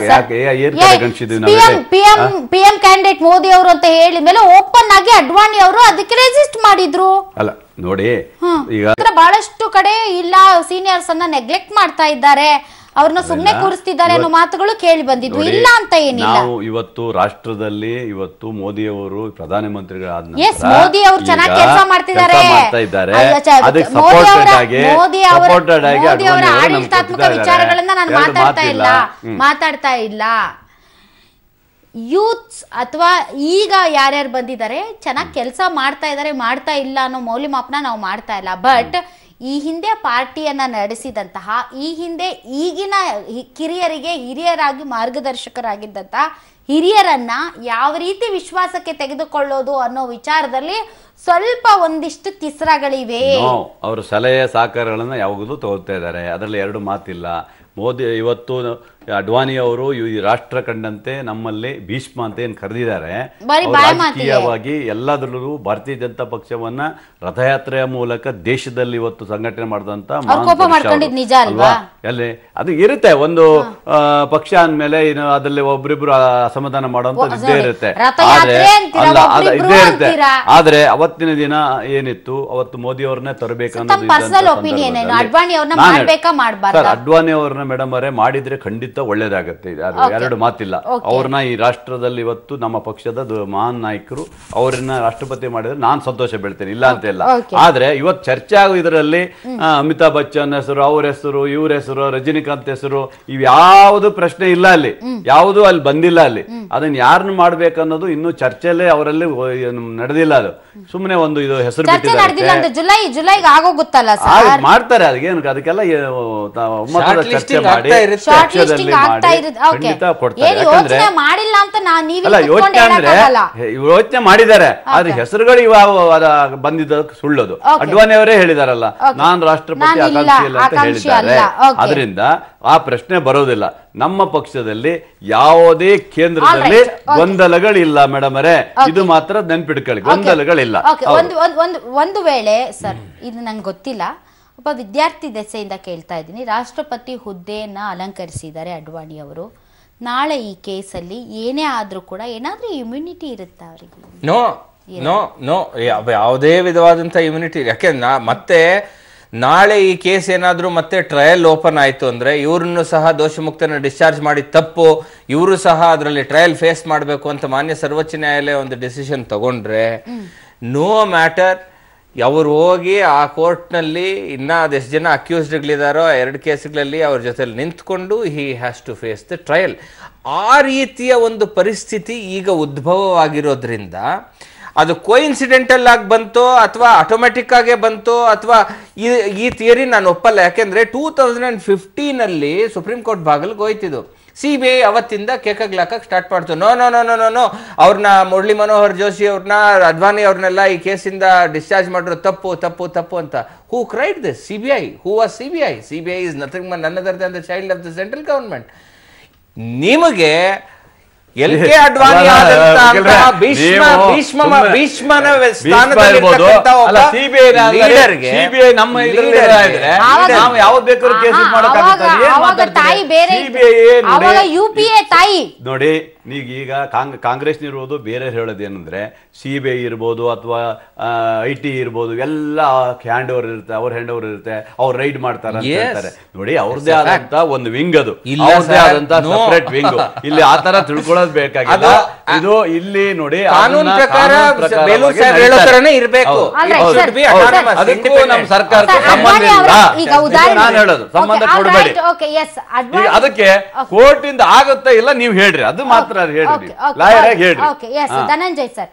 ಏನ್ ಕಡೆಗಣಿಸಿದ್ವಿ ಪಿಎಂ ಕ್ಯಾಂಡಿಡೇಟ್ ಮೋದಿ ಅವರು ಅಂತ ಹೇಳಿ ಮೇಲೆ ಓಪನ್ ಆಗಿ ಅಡ್ವಾಣಿ ಅವರು ಅದಕ್ಕೆ ರೆಸಿಸ್ಟ್ ಮಾಡಿದ್ರು. ಅಲ್ಲ ನೋಡಿ, ಈಗ ಬಹಳಷ್ಟು ಕಡೆ ಇಲ್ಲ ಸೀನಿಯರ್ಸ್ ಅನ್ನ ನೆಗ್ಲೆಕ್ಟ್ ಮಾಡ್ತಾ ಇದ್ದಾರೆ, ಅವ್ರನ್ನ ಸುಮ್ನೆ ಕೂರಿಸ್ತಿದ್ದಾರೆ ಅನ್ನೋ ಮಾತುಗಳು ಕೇಳಿ ಬಂದಿದ್ವು. ಇಲ್ಲ ಅಂತ ಏನಿಲ್ಲ. ನಾವು ಇವತ್ತು ರಾಷ್ಟ್ರದಲ್ಲಿ ಇವತ್ತು ಮೋದಿ ಅವರು ಪ್ರಧಾನಮಂತ್ರಿಗಳಾದ ಮೋದಿ ಅವರು ಚೆನ್ನಾಗಿ ಕೆಲಸ ಮಾಡ್ತಿದ್ದಾರೆ. ಮೋದಿ ಅವರ ಆಡಳಿತಾತ್ಮಕ ವಿಚಾರಗಳನ್ನ ನಾನು ಮಾತಾಡ್ತಾ ಇಲ್ಲ. ಯೂತ್ಸ್ ಅಥವಾ ಈಗ ಯಾರ್ಯಾರು ಬಂದಿದ್ದಾರೆ ಚೆನ್ನಾಗಿ ಕೆಲಸ ಮಾಡ್ತಾ ಇದ್ದಾರೆ, ಮಾಡ್ತಾ ಇಲ್ಲ ಅನ್ನೋ ಮೌಲ್ಯಮಾಪನ ನಾವು ಮಾಡ್ತಾ ಇಲ್ಲ. ಬಟ್ ಈ ಹಿಂದೆ ಪಾರ್ಟಿಯನ್ನ ನಡೆಸಿದಂತಹ, ಈ ಹಿಂದೆ ಈಗಿನ ಕಿರಿಯರಿಗೆ ಹಿರಿಯರಾಗಿ ಮಾರ್ಗದರ್ಶಕರಾಗಿದ್ದಂತಹ ಹಿರಿಯರನ್ನ ಯಾವ ರೀತಿ ವಿಶ್ವಾಸಕ್ಕೆ ತೆಗೆದುಕೊಳ್ಳೋದು ಅನ್ನೋ ವಿಚಾರದಲ್ಲಿ ಸ್ವಲ್ಪ ಒಂದಿಷ್ಟು ಕಿಸ್ರಗಳಿವೆ. ಅವರು ಸಲಹೆ ಸಹಕಾರಗಳನ್ನ ಯಾವಾಗಲೂ ತಗೊಳ್ತಾ ಇದ್ದಾರೆ, ಅದರಲ್ಲಿ ಎರಡು ಮಾತಿಲ್ಲ. ಮೋದಿ ಇವತ್ತು ಅಡ್ವಾಣಿ ಅವರು ಈ ರಾಷ್ಟ್ರ ಕಂಡಂತೆ ನಮ್ಮಲ್ಲಿ ಭೀಷ್ಮ ಅಂತ ಏನ್ ಕರೆದಿದ್ದಾರೆ. ರಾಜಕೀಯವಾಗಿ ಎಲ್ಲದರಲ್ಲೂ ಭಾರತೀಯ ಜನತಾ ಪಕ್ಷವನ್ನ ರಥಯಾತ್ರೆಯ ಮೂಲಕ ದೇಶದಲ್ಲಿ ಇವತ್ತು ಸಂಘಟನೆ ಮಾಡಿದಂತ ಎಲ್ಲಿ ಅದು ಇರುತ್ತೆ. ಒಂದು ಪಕ್ಷ ಅಂದ್ಮೇಲೆ ಅದರಲ್ಲಿ ಒಬ್ರಿಬ್ರು ಅಸಮಾಧಾನ ಮಾಡುವಂತ ಇದ್ದೇ ಇರುತ್ತೆ. ಇದ್ದೇ ಇರುತ್ತೆ. ಆದ್ರೆ ಅವತ್ತಿನ ದಿನ ಏನಿತ್ತು, ಅವತ್ತು ಮೋದಿ ಅವ್ರನ್ನೇ ತರಬೇಕನ್ನೋದು ಅಡ್ವಾಣಿ ಅವ್ರನ್ನ ಮೇಡಮ್ ಅವರೇ ಮಾಡಿದ್ರೆ ಖಂಡಿತ ಒಳ್ಳೇದಾಗತ್ತೆ, ಎರಡು ಮಾತಿಲ್ಲ. ಅವ್ರನ್ನ ಈ ರಾಷ್ಟ್ರದಲ್ಲಿ ಇವತ್ತು ನಮ್ಮ ಪಕ್ಷದ ಮಹಾನ್ ನಾಯಕರು ಅವ್ರನ್ನ ರಾಷ್ಟ್ರಪತಿ ಮಾಡಿದ್ರೆ ನಾನ್ ಸಂತೋಷ ಬೀಳ್ತೇನೆ, ಇಲ್ಲ ಅಂತ ಇಲ್ಲ. ಆದ್ರೆ ಇವತ್ತು ಚರ್ಚೆ ಆಗೋ ಇದರಲ್ಲಿ ಅಮಿತಾಬ್ ಬಚ್ಚನ್ ಹೆಸರು, ಅವ್ರ ಹೆಸರು, ಇವ್ರ ಹೆಸರು, ರಜನಿಕಾಂತ್ ಹೆಸರು, ಇವ್ ಯಾವುದು ಪ್ರಶ್ನೆ ಇಲ್ಲ, ಅಲ್ಲಿ ಯಾವುದು ಅಲ್ಲಿ ಬಂದಿಲ್ಲ. ಅಲ್ಲಿ ಅದನ್ನ ಯಾರನ್ನ ಮಾಡ್ಬೇಕನ್ನೋದು ಇನ್ನೂ ಚರ್ಚೆಲ್ಲೇ ಅವರಲ್ಲಿ ನಡೆದಿಲ್ಲ. ಅದು ಸುಮ್ಮನೆ ಒಂದು ಇದು ಹೆಸರು ಮಾಡ್ತಾರೆ. ಅದಕ್ಕೇನು ಅದಕ್ಕೆಲ್ಲ ಚರ್ಚೆ ಮಾಡಿ ಯೋಚನೆ ಮಾಡಿದ್ದಾರೆ. ಆದ್ರೆ ಹೆಸರುಗಳು ಬಂದಿದ್ದ ಸುಳ್ಳೋದು. ಅಡ್ವಾಣಿ ಅವರೇ ಹೇಳಿದಾರಲ್ಲ, ನಾನ್ ರಾಷ್ಟ್ರಪತಿ ಆಕಾಂಕ್ಷಿ ಇಲ್ಲ ಅಂತ ಹೇಳಿದ್ದಾರೆ. ಅದರಿಂದ ಆ ಪ್ರಶ್ನೆ ಬರೋದಿಲ್ಲ. ನಮ್ಮ ಪಕ್ಷದಲ್ಲಿ ಯಾವುದೇ ಕೇಂದ್ರದಲ್ಲಿ ಗೊಂದಲಗಳಿಲ್ಲ ಮೇಡಮ್ ಅವರೇ, ಇದು ಮಾತ್ರ ನೆನ್ಪಿಡ್ಕೊಳ್ಳಿ, ಗೊಂದಲಗಳಿಲ್ಲ. ಒಂದು ವೇಳೆ ಸರ್, ಇದು ನಂಗೆ ಗೊತ್ತಿಲ್ಲ, ಒಬ್ಬ ವಿದ್ಯಾರ್ಥಿ ದೆಸೆಯಿಂದ ಕೇಳ್ತಾ ಇದ್ದೀನಿ, ರಾಷ್ಟ್ರಪತಿ ಹುದ್ದೆಯನ್ನ ಅಲಂಕರಿಸಿದ್ದಾರೆ ಅಡ್ವಾಣಿ ಅವರು, ನಾಳೆ ಈ ಕೇಸಲ್ಲಿ ಏನೇ ಆದ್ರೂ ಕೂಡ ಏನಾದ್ರೂ ಇಮ್ಯುನಿಟಿ ಇರುತ್ತಾ ಅವರಿಗೆ? ನೋ ನೋ ನೋ, ಯಾವುದೇ ವಿಧವಾದಂತ ಇಮ್ಯುನಿಟಿ. ಯಾಕೆಂದ್ರೆ ಮತ್ತೆ ನಾಳೆ ಈ ಕೇಸ್ ಏನಾದ್ರೂ ಮತ್ತೆ ಟ್ರಯಲ್ ಓಪನ್ ಆಯ್ತು ಅಂದ್ರೆ ಇವ್ರನ್ನು ಸಹ ದೋಷಮುಕ್ತನ ಡಿಸ್ಚಾರ್ಜ್ ಮಾಡಿ ತಪ್ಪು, ಇವರು ಸಹ ಅದರಲ್ಲಿ ಟ್ರಯಲ್ ಫೇಸ್ ಮಾಡಬೇಕು ಅಂತ ಮಾನ್ಯ ಸರ್ವೋಚ್ಚ ನ್ಯಾಯಾಲಯ ಒಂದು ಡಿಸಿಷನ್ ತಗೊಂಡ್ರೆ, ನೋ ಮ್ಯಾಟರ್ ಅವರು ಹೋಗಿ ಆ ಕೋರ್ಟ್ನಲ್ಲಿ ಇನ್ನ ಅದೆಷ್ಟು ಜನ ಅಕ್ಯೂಸ್ಡ್ಗಳಿದಾರೋ 2 ಕೇಸ್ಗಳಲ್ಲಿ ಅವ್ರ ಜೊತೆಲಿ ನಿಂತ್ಕೊಂಡು he has to face the trial. ಆ ರೀತಿಯ ಒಂದು ಪರಿಸ್ಥಿತಿ ಈಗ ಉದ್ಭವವಾಗಿರೋದ್ರಿಂದ ಅದು ಕೋಇನ್ಸಿಡೆಂಟಲ್ ಆಗಿ ಬಂತೋ ಅಥವಾ ಆಟೋಮೆಟಿಕ್ ಆಗೇ ಬಂತೋ ಅಥವಾ ಈ ಥಿಯರಿ ನಾನು ಒಪ್ಪಲ್ಲ. ಯಾಕೆಂದ್ರೆ 2015 ಸುಪ್ರೀಂ ಕೋರ್ಟ್ ಬಾಗಿಲಿಗೆ ಹೋಯ್ತಿದ್ದು. CBI ಅವತ್ತಿಂದ ಕೇಕಾಗ್ಲಾಕಕ್ಕೆ ಸ್ಟಾರ್ಟ್ ಮಾಡ್ತು. No no no no no no, ಅವ್ರನ್ನ ಮುರಳಿ ಮನೋಹರ್ ಜೋಶಿ ಅವ್ರನ್ನ, ಅಡ್ವಾಣಿ ಅವ್ರನ್ನೆಲ್ಲ ಈ ಕೇಸಿಂದ ಡಿಸ್ಚಾರ್ಜ್ ಮಾಡಿರೋ ತಪ್ಪು ತಪ್ಪು ತಪ್ಪು ಅಂತ. Who cried this? CBI. Who was CBI? CBI is nothing but none other than the child of the central government. ನಿಮಗೆ LK ಅಡ್ವಾಣಿ ಆದಂತಹ ಭೀಷ್ಮನ ಸ್ಥಾನದಲ್ಲಿರ್ತಕ್ಕಂಥ ಒಬ್ಬ ಲೀಡರ್ಗೆ ನೋಡಿ, ಈಗ ಕಾಂಗ್ರೆಸ್ನಿರ್ಬೋದು, ಬೇರೆ ಹೇಳೋದೇನಂದ್ರೆ CBI ಇರ್ಬೋದು ಅಥವಾ IT ಇರ್ಬೋದು, ಎಲ್ಲ ಹ್ಯಾಂಡ್ ಓವರ್ ಇರುತ್ತೆ, ಅವ್ರ ಹ್ಯಾಂಡ್ ಓವರ್ ಇರುತ್ತೆ, ಅವ್ರು ರೈಡ್ ಮಾಡ್ತಾರೆ ಅಂತ ಹೇಳ್ತಾರೆ. ನೋಡಿ, ಅವ್ರದೇ ಆದಂತ ಒಂದು ವಿಂಗ್, ಅದು ಅವ್ರದೇ ಆದಂತ ಸೆಪರೇಟ್ ವಿಂಗ್. ಇಲ್ಲಿ ಆತರ ತಿಳ್ಕೊಳ್ಳೋದು ಬೇಕಾಗಿಲ್ಲ. ಇದು ಇಲ್ಲಿ ನೋಡಿ ಕಾನೂನು ಪ್ರಕಾರ ಇರಬೇಕು. ಅದಕ್ಕೂ ನಮ್ಮ ಸರ್ಕಾರಕ್ಕೆ ಸಂಬಂಧ ಇಲ್ಲ. ನಾನು ಹೇಳೋದು ಸಂಬಂಧ ಕೊಡಬೇಡಿ. ಅದಕ್ಕೆ ಕೋರ್ಟ್ ಇಂದ ಆಗುತ್ತಾ ಇಲ್ಲ ನೀವು ಹೇಳ್ರಿ, ಅದು ಮಾತ್ರ ಹೇಳ್ರಿ. ಧನಂಜಯ್ ಸರ್,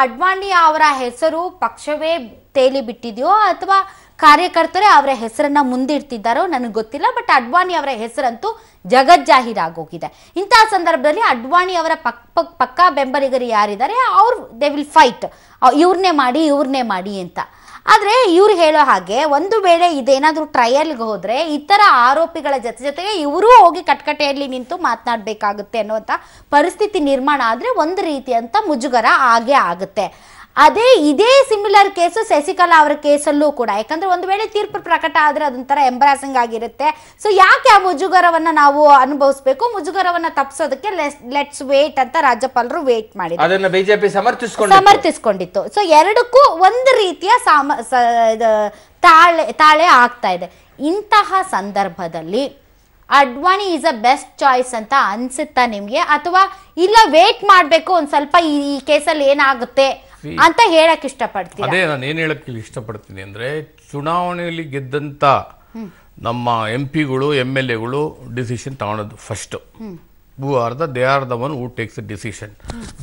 ಅಡ್ವಾಣಿ ಅವರ ಹೆಸರು ಪಕ್ಷವೇ ತೇಲಿ ಬಿಟ್ಟಿದೆಯೋ ಅಥವಾ ಕಾರ್ಯಕರ್ತರೇ ಅವರ ಹೆಸರನ್ನ ಮುಂದಿಡ್ತಿದ್ದಾರೋ ನನಗೆ ಗೊತ್ತಿಲ್ಲ. ಬಟ್ ಅಡ್ವಾಣಿ ಅವರ ಹೆಸರಂತೂ ಜಗಜ್ಜಾಹೀರಾಗೋಗಿದೆ. ಇಂತಹ ಸಂದರ್ಭದಲ್ಲಿ ಅಡ್ವಾಣಿ ಅವರ ಪಕ್ಕಾ ಬೆಂಬಲಿಗರು ಯಾರಿದ್ದಾರೆ ಅವ್ರು ದೇ ವಿಲ್ ಫೈಟ್, ಇವ್ರನ್ನೇ ಮಾಡಿ ಅಂತ. ಆದರೆ ಇವ್ರು ಹೇಳೋ ಹಾಗೆ ಒಂದು ವೇಳೆ ಇದೇನಾದರೂ ಟ್ರಯಲ್ಗೆ ಹೋದರೆ ಇತರ ಆರೋಪಿಗಳ ಜೊತೆಗೆ ಇವರೂ ಹೋಗಿ ಕಟ್ಕಟೆಯಲ್ಲಿ ನಿಂತು ಮಾತನಾಡಬೇಕಾಗುತ್ತೆ ಅನ್ನುವಂಥ ಪರಿಸ್ಥಿತಿ ನಿರ್ಮಾಣ ಆದರೆ ಒಂದು ರೀತಿಯಂತ ಮುಜುಗರ ಆಗೇ ಆಗುತ್ತೆ. ಇದೇ ಸಿಮಿಲರ್ ಕೇಸು ಶಶಿಕಲಾ ಅವರ ಕೇಸಲ್ಲೂ ಕೂಡ, ಯಾಕಂದ್ರೆ ಒಂದು ವೇಳೆ ತೀರ್ಪು ಪ್ರಕಟ ಆದ್ರೆ ಅದೊಂಥರ ಎಂಬರಾಸಿಂಗ್ ಆಗಿರುತ್ತೆ. ಸೊ ಯಾಕೆ ಆ ಮುಜುಗರವನ್ನ ನಾವು ಅನುಭವಿಸಬೇಕು, ಮುಜುಗರವನ್ನ ತಪ್ಪಿಸೋದಕ್ಕೆ ಲೆಟ್ಸ್ ವೇಟ್ ಅಂತ ರಾಜ್ಯಪಾಲರು ವೇಟ್ ಮಾಡಿದ್ರು. ಅದನ್ನ ಬಿಜೆಪಿ ಸಮರ್ಥಿಸಿಕೊಂಡಿತ್ತು. ಸೊ ಎರಡಕ್ಕೂ ಒಂದು ರೀತಿಯ ತಾಳೆ ಆಗ್ತಾ ಇದೆ. ಇಂತಹ ಸಂದರ್ಭದಲ್ಲಿ Advani is a best choice ಅಂತ ಅನ್ಸುತ್ತಾ ನಿಮ್ಗೆ, ಅಥವಾ ಇಲ್ಲ ವೇಟ್ ಮಾಡ್ಬೇಕು ಒಂದ್ ಸ್ವಲ್ಪ ಈ ಕೇಸಲ್ಲಿ ಏನಾಗುತ್ತೆ ಅಂತ ಹೇಳಕ್ ಇಷ್ಟಪಡ್ತೀನಿ? ಅದೇ ನಾನು ಏನ್ ಹೇಳಕ್ ಇಷ್ಟಪಡ್ತೀನಿ ಅಂದ್ರೆ, ಚುನಾವಣೆಯಲ್ಲಿ ಗೆದ್ದಂತ ನಮ್ಮ MP ಗಳು MLAಗಳು ಡಿಸಿಷನ್ ತಗೊಳೋದು first. they are the one who takes the decision.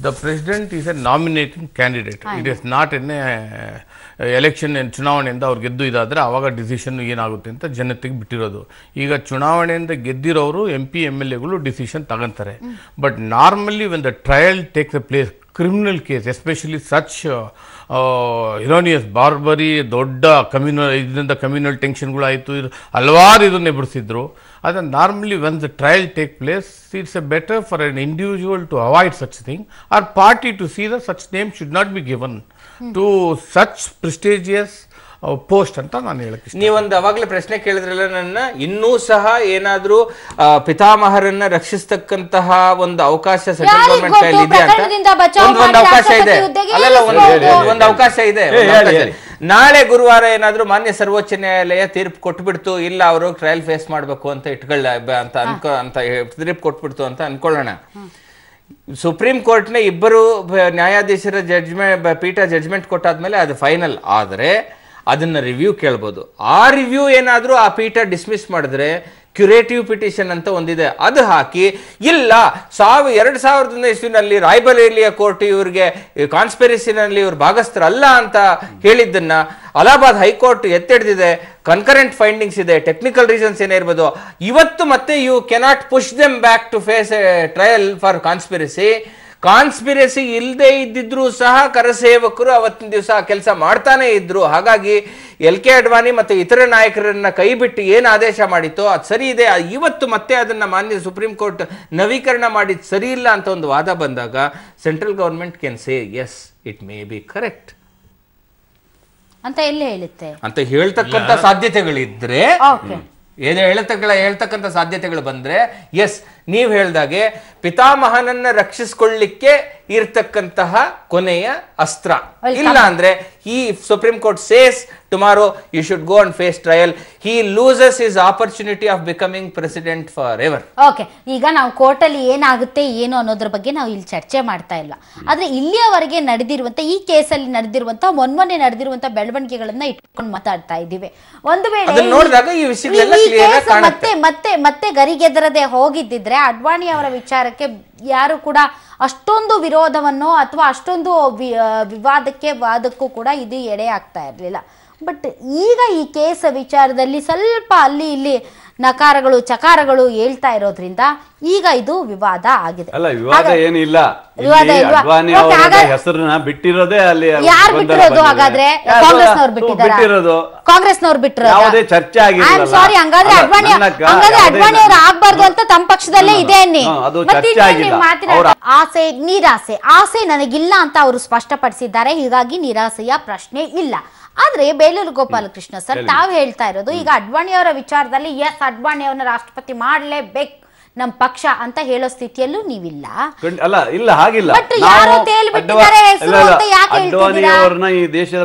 The president is a nominating candidate. It is not in election ಚುನಾವಣೆಯಿಂದ ಅವ್ರು ಗೆದ್ದು ಇದಾದ್ರೆ ಅವಾಗ ಡಿಸಿಷನ್ ಏನಾಗುತ್ತೆ ಅಂತ ಜನತೆಗೆ ಬಿಟ್ಟಿರೋದು. ಈಗ ಚುನಾವಣೆಯಿಂದ ಗೆದ್ದಿರೋರು MP MLAಗಳು ಡಿಸಿಷನ್ ತಗೊಂತಾರೆ. But normally when the trial takes a place, criminal case especially such erroneous barbary, ದೊಡ್ಡ ಇದರಿಂದ ಕಮ್ಯುನಲ್ ಟೆನ್ಷನ್ಗಳು ಆಯಿತು, ಹಲವಾರು ಇದನ್ನ ಎದುರಿಸಿದ್ರು. ಅದನ್ನು normally when the trial take place, it's a better for an individual to avoid such thing or party to see the such name should not be given to such prestigious post ಅಂತ ನಾನು ಹೇಳಕ್ಕೆ. ನೀವೊಂದು ಅವಾಗಲೇ ಪ್ರಶ್ನೆ ಕೇಳಿದ್ರಲ್ಲ ನನ್ನ, ಇನ್ನೂ ಸಹ ಏನಾದ್ರೂ ಪಿತಾಮಹರನ್ನ ರಕ್ಷಿಸ್ತಕ್ಕಂತಹ ಒಂದು ಅವಕಾಶ ಸೆಂಟ್ರಲ್ ಗವರ್ಮೆಂಟ್ ಕೈಲಿ ಇದೆ ಅಂತ ಒಂದು ಅವಕಾಶ ಇದೆ. ಅಲ್ಲಲ್ಲ, ಒಂದು ಅವಕಾಶ ಇದೆ. ನಾಳೆ ಗುರುವಾರ ಏನಾದ್ರೂ ಮಾನ್ಯ ಸರ್ವೋಚ್ಚ ನ್ಯಾಯಾಲಯ ತೀರ್ಪು ಕೊಟ್ಬಿಡ್ತು, ಇಲ್ಲ ಅವರು ಟ್ರಯಲ್ ಫೇಸ್ ಮಾಡ್ಬೇಕು ಅಂತ ಅಂತ ತೀರ್ಪು ಕೊಟ್ಬಿಡ್ತು ಅಂತ ಅನ್ಕೊಳ್ಳೋಣ. ಸುಪ್ರೀಂ ಕೋರ್ಟ್ನ ಇಬ್ಬರು ನ್ಯಾಯಾಧೀಶರ ಪೀಠ ಜಡ್ಜ್ಮೆಂಟ್ ಕೊಟ್ಟಾದ್ಮೇಲೆ ಅದು ಫೈನಲ್ ಆದರೆ ಅದನ್ನ ರಿವ್ಯೂ ಕೇಳ್ಬೋದು. ಆ ರಿವ್ಯೂ ಏನಾದರೂ ಆ ಪೀಠ ಡಿಸ್ಮಿಸ್ ಮಾಡಿದ್ರೆ ಕ್ಯುರೇಟಿವ್ ಪಿಟಿಷನ್ ಅಂತ ಒಂದಿದೆ, ಅದು ಹಾಕಿ ಇಲ್ಲ 2001 ಇಸ್ವಿನಲ್ಲಿ ರಾಯ್ಬರೇಲಿಯ ಕೋರ್ಟ್ ಇವ್ರಿಗೆ ಕಾನ್ಸ್ಪಿರಸಿನಲ್ಲಿ ಇವ್ರು ಭಾಗಸ್ಥರಲ್ಲ ಅಂತ ಹೇಳಿದ್ದನ್ನ ಅಲಹಾಬಾದ್ ಹೈಕೋರ್ಟ್ ಎತ್ತಿಡ್ದಿದೆ. ಕನ್ಕರೆಂಟ್ ಫೈಂಡಿಂಗ್ಸ್ ಇದೆ, ಟೆಕ್ನಿಕಲ್ ರೀಸನ್ಸ್ ಏನೇ ಇರ್ಬೋದು. ಇವತ್ತು ಮತ್ತೆ you cannot push them back to face a trial for conspiracy ಇಲ್ಲದೆ ಇದ್ದಿದ್ರು ಸಹ ಕರಸೇವಕರು ಅವತ್ತಿನ ದಿವಸ ಕೆಲಸ ಮಾಡ್ತಾನೆ ಇದ್ರು. ಹಾಗಾಗಿ LK ಅಡ್ವಾಣಿ ಮತ್ತು ಇತರ ನಾಯಕರನ್ನ ಕೈ ಬಿಟ್ಟು ಏನು ಆದೇಶ ಮಾಡಿತ್ತೋ ಅದು ಸರಿ ಇದೆ, ಇವತ್ತು ಮತ್ತೆ ಅದನ್ನ ಮಾನ್ಯ ಸುಪ್ರೀಂ ಕೋರ್ಟ್ ನವೀಕರಣ ಮಾಡಿದ್ ಸರಿ ಇಲ್ಲ ಅಂತ ಒಂದು ವಾದ ಬಂದಾಗ central government can say yes it may B correct ಅಂತ ಎಲ್ಲಿ ಹೇಳುತ್ತೆ ಅಂತ ಹೇಳ್ತಕ್ಕಂಥ ಸಾಧ್ಯತೆಗಳಿದ್ರೆ, ಹೇಳ್ತಕ್ಕಂಥ ಸಾಧ್ಯತೆಗಳು ಬಂದ್ರೆ ಎಸ್ ನೀವು ಹೇಳ್ದಾಗೆ ಪಿತಾಮಹನನ್ನ ರಕ್ಷಿಸಿಕೊಳ್ಳಿಕ್ಕೆ ಇರ್ತಕ್ಕಂತಹ ಕೊನೆಯ ಅಸ್ತ್ರ. ಇಲ್ಲ ಅಂದ್ರೆ ಈ supreme court says tomorrow you should go and face trial, he loses his opportunity of becoming president forever. Okay, ಈಗ ನಾವು ಕೋರ್ಟಲ್ಲಿ ಏನಾಗುತ್ತೆ ಏನು ಅನ್ನೋದ್ರ ಬಗ್ಗೆ ನಾವು ಇಲ್ಲಿ ಚರ್ಚೆ ಮಾಡ್ತಾ ಇಲ್ಲ. ಆದ್ರೆ ಇಲ್ಲಿಯವರೆಗೆ ನಡೆದಿರುವಂತ ಈ ಕೇಸಲ್ಲಿ ನಡೆದಿರುವಂತ ಮೊನ್ನೆ ನಡೆದಿರುವಂತ ಬೆಳವಣಿಗೆಗಳನ್ನ ಇಟ್ಕೊಂಡು ಮಾತಾಡ್ತಾ ಇದ್ದೀವಿ. ಒಂದು ವೇಳೆ ನೋಡಿದಾಗ ಈ ವಿಷಯಗಳೆಲ್ಲ ಮತ್ತೆ ಗರಿಗೆದರದೆ ಹೋಗಿದ್ದಿದ್ರೆ ಅಡ್ವಾಣಿ ಅವರ ವಿಚಾರಕ್ಕೆ ಯಾರು ಕೂಡ ಅಷ್ಟೊಂದು ವಿರೋಧವನ್ನು ಅಥವಾ ಅಷ್ಟೊಂದು ವಾದಕ್ಕೂ ಕೂಡ ಇದು ಎಡೆ ಆಗ್ತಾ ಇರಲಿಲ್ಲ. ಬಟ್ ಈಗ ಈ ಕೇಸ್ ವಿಚಾರದಲ್ಲಿ ಸ್ವಲ್ಪ ಅಲ್ಲಿ ಇಲ್ಲಿ ನಕಾರಗಳು ಚಕಾರಗಳು ಹೇಳ್ತಾ ಇರೋದ್ರಿಂದ ಈಗ ಇದು ವಿವಾದ ಆಗಿದೆ. ಅಲ್ಲ, ವಿವಾದ ಏನಿಲ್ಲ, ಹೆಸರನ್ನ ಬಿಟ್ಟಿರೋದೇ ಅಲ್ಲಿ. ಯಾರು ಬಿಟ್ಟಿರೋದು ಹಾಗಾದ್ರೆ? ಕಾಂಗ್ರೆಸ್ನವ್ರು ಬಿಟ್ಟಿರೋದು. ಕಾಂಗ್ರೆಸ್ನವ್ರು ಬಿಟ್ಟಿರೋದು ಚರ್ಚೆ ಆಗಿದೆ. ಸಾರಿ, ಹಂಗಾದ್ರೆ ಅಡ್ವಾಣಿ ಅವರು ಆಗ್ಬಾರ್ದು ಅಂತ ತಮ್ಮ ಪಕ್ಷದಲ್ಲೇ ಇದೆ ಅನ್ನಿ. ಆಸೆ ನಿರಾಸೆ, ಆಸೆ ನನಗಿಲ್ಲ ಅಂತ ಅವರು ಸ್ಪಷ್ಟಪಡಿಸಿದ್ದಾರೆ. ಹೀಗಾಗಿ ನಿರಾಸೆಯ ಪ್ರಶ್ನೆ ಇಲ್ಲ. ಆದ್ರೆ ಬೇಲೂರು ಗೋಪಾಲಕೃಷ್ಣ ಸರ್ ತಾವು ಹೇಳ್ತಾ ಇರೋದು ಈಗ ಅಡ್ವಾಣಿ ಅವರ ವಿಚಾರದಲ್ಲಿ ಎಸ್ ಅಡ್ವಾಣಿ ಅವರನ್ನ ರಾಷ್ಟ್ರಪತಿ ಮಾಡ್ಲೇಬೇಕು ನಮ್ ಪಕ್ಷ ಅಂತ ಹೇಳೋ ಸ್ಥಿತಿಯಲ್ಲೂ ನೀವಿಲ್ಲ. ಅಲ್ಲ, ಇಲ್ಲ, ಹಾಗಿಲ್ಲ. ಅಡ್ವಾಣಿ ಅವ್ರನ್ನ ಈ ದೇಶದ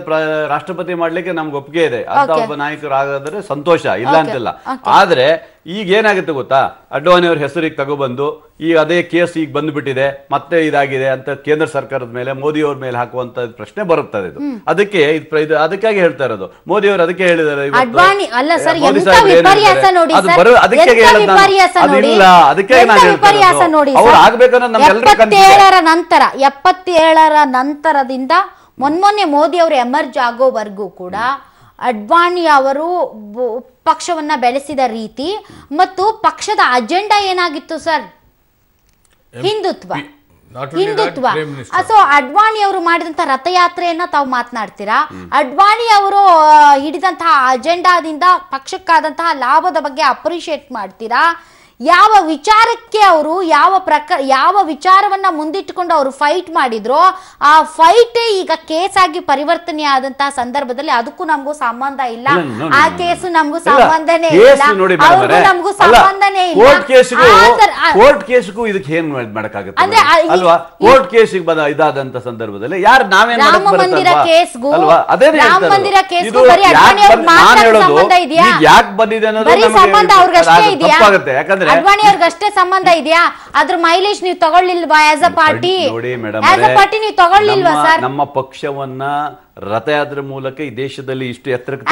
ರಾಷ್ಟ್ರಪತಿ ಮಾಡ್ಲಿಕ್ಕೆ ನಮ್ಗೆ ಒಪ್ಪಿಗೆ ಇದೆ ಅಂತ ಒಬ್ಬ ನಾಯಕರಾಗಾದ್ರೆ ಸಂತೋಷ ಇಲ್ಲ ಅಂತಿಲ್ಲ. ಆದ್ರೆ ಈಗ ಏನಾಗುತ್ತೆ ಗೊತ್ತಾ, ಅಡ್ವಾಣಿ ಅವ್ರ ಹೆಸರಿಗೆ ತಗೊಬಂದು ಈಗ ಅದೇ ಕೇಸ್ ಈಗ ಬಂದ್ಬಿಟ್ಟಿದೆ, ಮತ್ತೆ ಇದಾಗಿದೆ ಅಂತ ಕೇಂದ್ರ ಸರ್ಕಾರದ ಮೇಲೆ, ಮೋದಿ ಅವ್ರ ಮೇಲೆ ಹಾಕುವಂತ ಪ್ರಶ್ನೆ ಬರುತ್ತದೆ. ಇದು ಅದಕ್ಕೆ ಅದಕ್ಕಾಗಿ ಹೇಳ್ತಾ ಇರೋದು. ಮೋದಿ ಅವರು ಅದಕ್ಕೆ ಹೇಳಿದ್ದಾರೆ, ಅಡ್ವಾಣಿ ಅಲ್ಲ ಸರ್, ಮೋದಿ ಎಂತ ಸಾಹೇಬ್ರು ವಿಪರ್ಯಾಸ ನೋಡಿ ಅದು ಸರ್, ಬರೋ ಅದಕ್ಕೆ ಎಂತ ಹೇಳೋದು ನಾನು. ವಿಪರ್ಯಾಸ ನೋಡಿ, ಅದಿಲ್ಲ, ಅದಕ್ಕೆ ಎಂತ ನಾನು ವಿಪರ್ಯಾಸ ಹೇಳ್ತಾ ನೋಡಿ ಇರೋದು. ಅವ್ರು ಸರ್. ಆಗ್ಬೇಕನ್ನೋದು ನಮ್ಗೆಲ್ಲರೂ ಕನ್ಫ್ಯೂಸ್. 77ರ ನಂತರದಿಂದ ಮೊನ್ನೆ ಮೋದಿ ಅವರು ಎಮರ್ಜ್ ಆಗೋವರೆಗೂ ಕೂಡ ಅಡ್ವಾಣಿ ಅವರು ಪಕ್ಷವನ್ನ ಬೆಳೆಸಿದ ರೀತಿ ಮತ್ತು ಪಕ್ಷದ ಅಜೆಂಡಾ ಏನಾಗಿತ್ತು ಸರ್? ಹಿಂದುತ್ವ. ಸೊ ಅಡ್ವಾಣಿ ಅವರು ಮಾಡಿದಂತ ರಥಯಾತ್ರೆಯನ್ನ ತಾವು ಮಾತನಾಡ್ತೀರಾ, ಅಡ್ವಾಣಿ ಅವರು ಹಿಡಿದಂತಹ ಅಜೆಂಡಾದಿಂದ ಪಕ್ಷಕ್ಕಾದಂತಹ ಲಾಭದ ಬಗ್ಗೆ ಅಪ್ರಿಶಿಯೇಟ್ ಮಾಡ್ತೀರಾ? ಯಾವ ವಿಚಾರಕ್ಕೆ ಅವರು ಯಾವ ವಿಚಾರವನ್ನ ಮುಂದಿಟ್ಟುಕೊಂಡು ಅವರು ಫೈಟ್ ಮಾಡಿದ್ರು, ಆ ಫೈಟ್ ಈಗ ಕೇಸ್ ಆಗಿ ಪರಿವರ್ತನೆ ಆದಂತಹ ಸಂದರ್ಭದಲ್ಲಿ ಅದಕ್ಕೂ ನಮಗೂ ಸಂಬಂಧ ಇಲ್ಲ, ಆ ಕೇಸು ನಮಗೂ ಸಂಬಂಧನೇ ಇಲ್ಲ, ಅವ್ರಿಗೂ ನಮಗೂ ಸಂಬಂಧನೇ ಇಲ್ಲ. ಕೋರ್ಟ್ ಕೇಸ್ಗೂ ಇದಕ್ಕೆ ಏನ್ ಮಾಡಕ್ಕಾಗುತ್ತೆ ಅಲ್ವಾ? ಕೋರ್ಟ್ ಕೇಸಿಗೆ ಇದಾದಂತ ಸಂದರ್ಭದಲ್ಲಿ ಯಾರು ನಾವೇನ್ ರಾಮ ಮಂದಿರ ಕೇಸ್ಗೂ ರಾಮ ಮಂದಿರ ಕೇಸ್ಗೂ ಬರೀ ಯಾಕೆ ಬಂದಿದೆ ಅನ್ನೋದು ಸಂಬಂಧ ಅವ್ರಿಗಷ್ಟೇ ಇದೆಯಾ? ಯಾಕಂದ್ರೆ ಅಡ್ವಾಣಿ ಅವ್ರಿಗಷ್ಟೇ ಸಂಬಂಧ ಇದೆಯಾ? ಅದ್ರ ಮೈಲೇಜ್ ನೀವು ತಗೊಳ್ಳಿಲ್ವಾ? ಆಸ್ ಅ ಪಾರ್ಟಿ ನೀವು ತಗೊಳ್ಳಿಲ್ವಾ ಸರ್? ನಮ್ಮ ಪಕ್ಷವನ್ನ ರಥಯಾತ್ರೆ ಮೂಲಕ ಈ ದೇಶದಲ್ಲಿ ಇಷ್ಟು ಎತ್ತರಕ್ಕೆ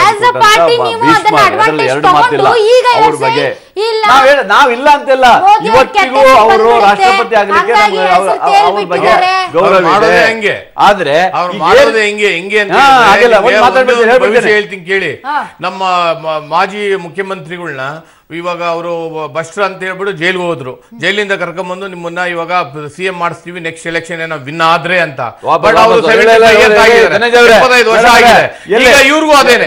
ನಾವಿಲ್ಲ ಅಂತೆಲ್ಲ, ಇವತ್ತಿಗೂ ಅವರು ರಾಷ್ಟ್ರಪತಿ ಆಗ್ಲಿಕ್ಕೆ ಅವ್ರ ಬಗ್ಗೆ ಗೌರವ ಇದೆ. ಆದ್ರೆ ಹೇಳ್ತೀನಿ ಕೇಳಿ, ನಮ್ಮ ಮಾಜಿ ಮುಖ್ಯಮಂತ್ರಿಗಳನ್ನ ಇವಾಗ ಅವರು ಭ್ರಷ್ಟರು ಅಂತ ಹೇಳ್ಬಿಟ್ಟು ಜೈಲ್ಗೆ ಹೋದ್ರು, ಜೈಲಿಂದ ಕರ್ಕೊಂಡ್ಬಂದು ನಿಮ್ಮನ್ನ ಇವಾಗ ಸಿಎಂ ಮಾಡಿಸ್ತೀವಿ ನೆಕ್ಸ್ಟ್ ಎಲೆಕ್ಷನ್ ಏನೋ ವಿನ್ ಆದ್ರೆ ಅಂತ. ಬಟ್ ಅವರು 75 ವರ್ಷ ಆಗಿದೆ, ಈಗ ಇವ್ರಿಗೂ ಅದೇನೆ.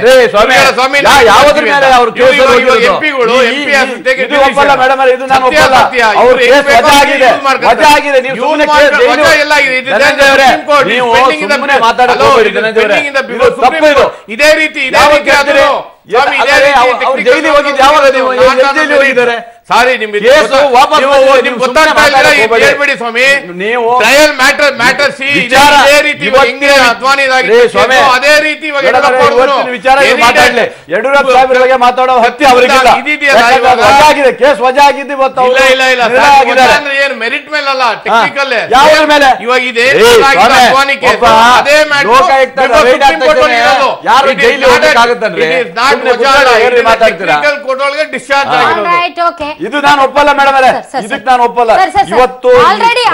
ಇದೇ ರೀತಿ ಸಾರಿ ನಿಮ್ಗೆ ಹೇಳ್ಬೇಡಿ ಸ್ವಾಮಿ, ನೀವು ಟ್ರಯಲ್ ಮ್ಯಾಟರ್ ಸಿ ಇದೇ ರೀತಿ ಅದೇ ರೀತಿ ಯಡಿಯೂರಪ್ಪ ಸಾಹೇಬ್ರ ಬಗ್ಗೆ ಮಾತಾಡೋ ಹತ್ಯೆ ಅವರಿಗಿಲ್ಲ. ಕೇಸ್ ವಜಾ ಆಗಿದ್ದು ಏನು ಮೆರಿಟ್ ಮೇಲೆ ಅಲ್ಲ, ಟೆಕ್ನಿಕಲ್ ಯಾವ ಮೇಲೆ ಇವಾಗ ಇದೆ. ಯಾರು ಜೈಲು ಹೋಗಬೇಕಾಗುತ್ತಂದ್ರೆ ಡಿಸ್ಚಾರ್ಜ್ ಆಗಿರೋದು. ಇದು ನಾನು ಒಪ್ಪಲ್ಲ ಮೇಡಮ್, ಇದಕ್ಕೆ ನಾನು ಒಪ್ಪಲ್ಲ. ಇವತ್ತು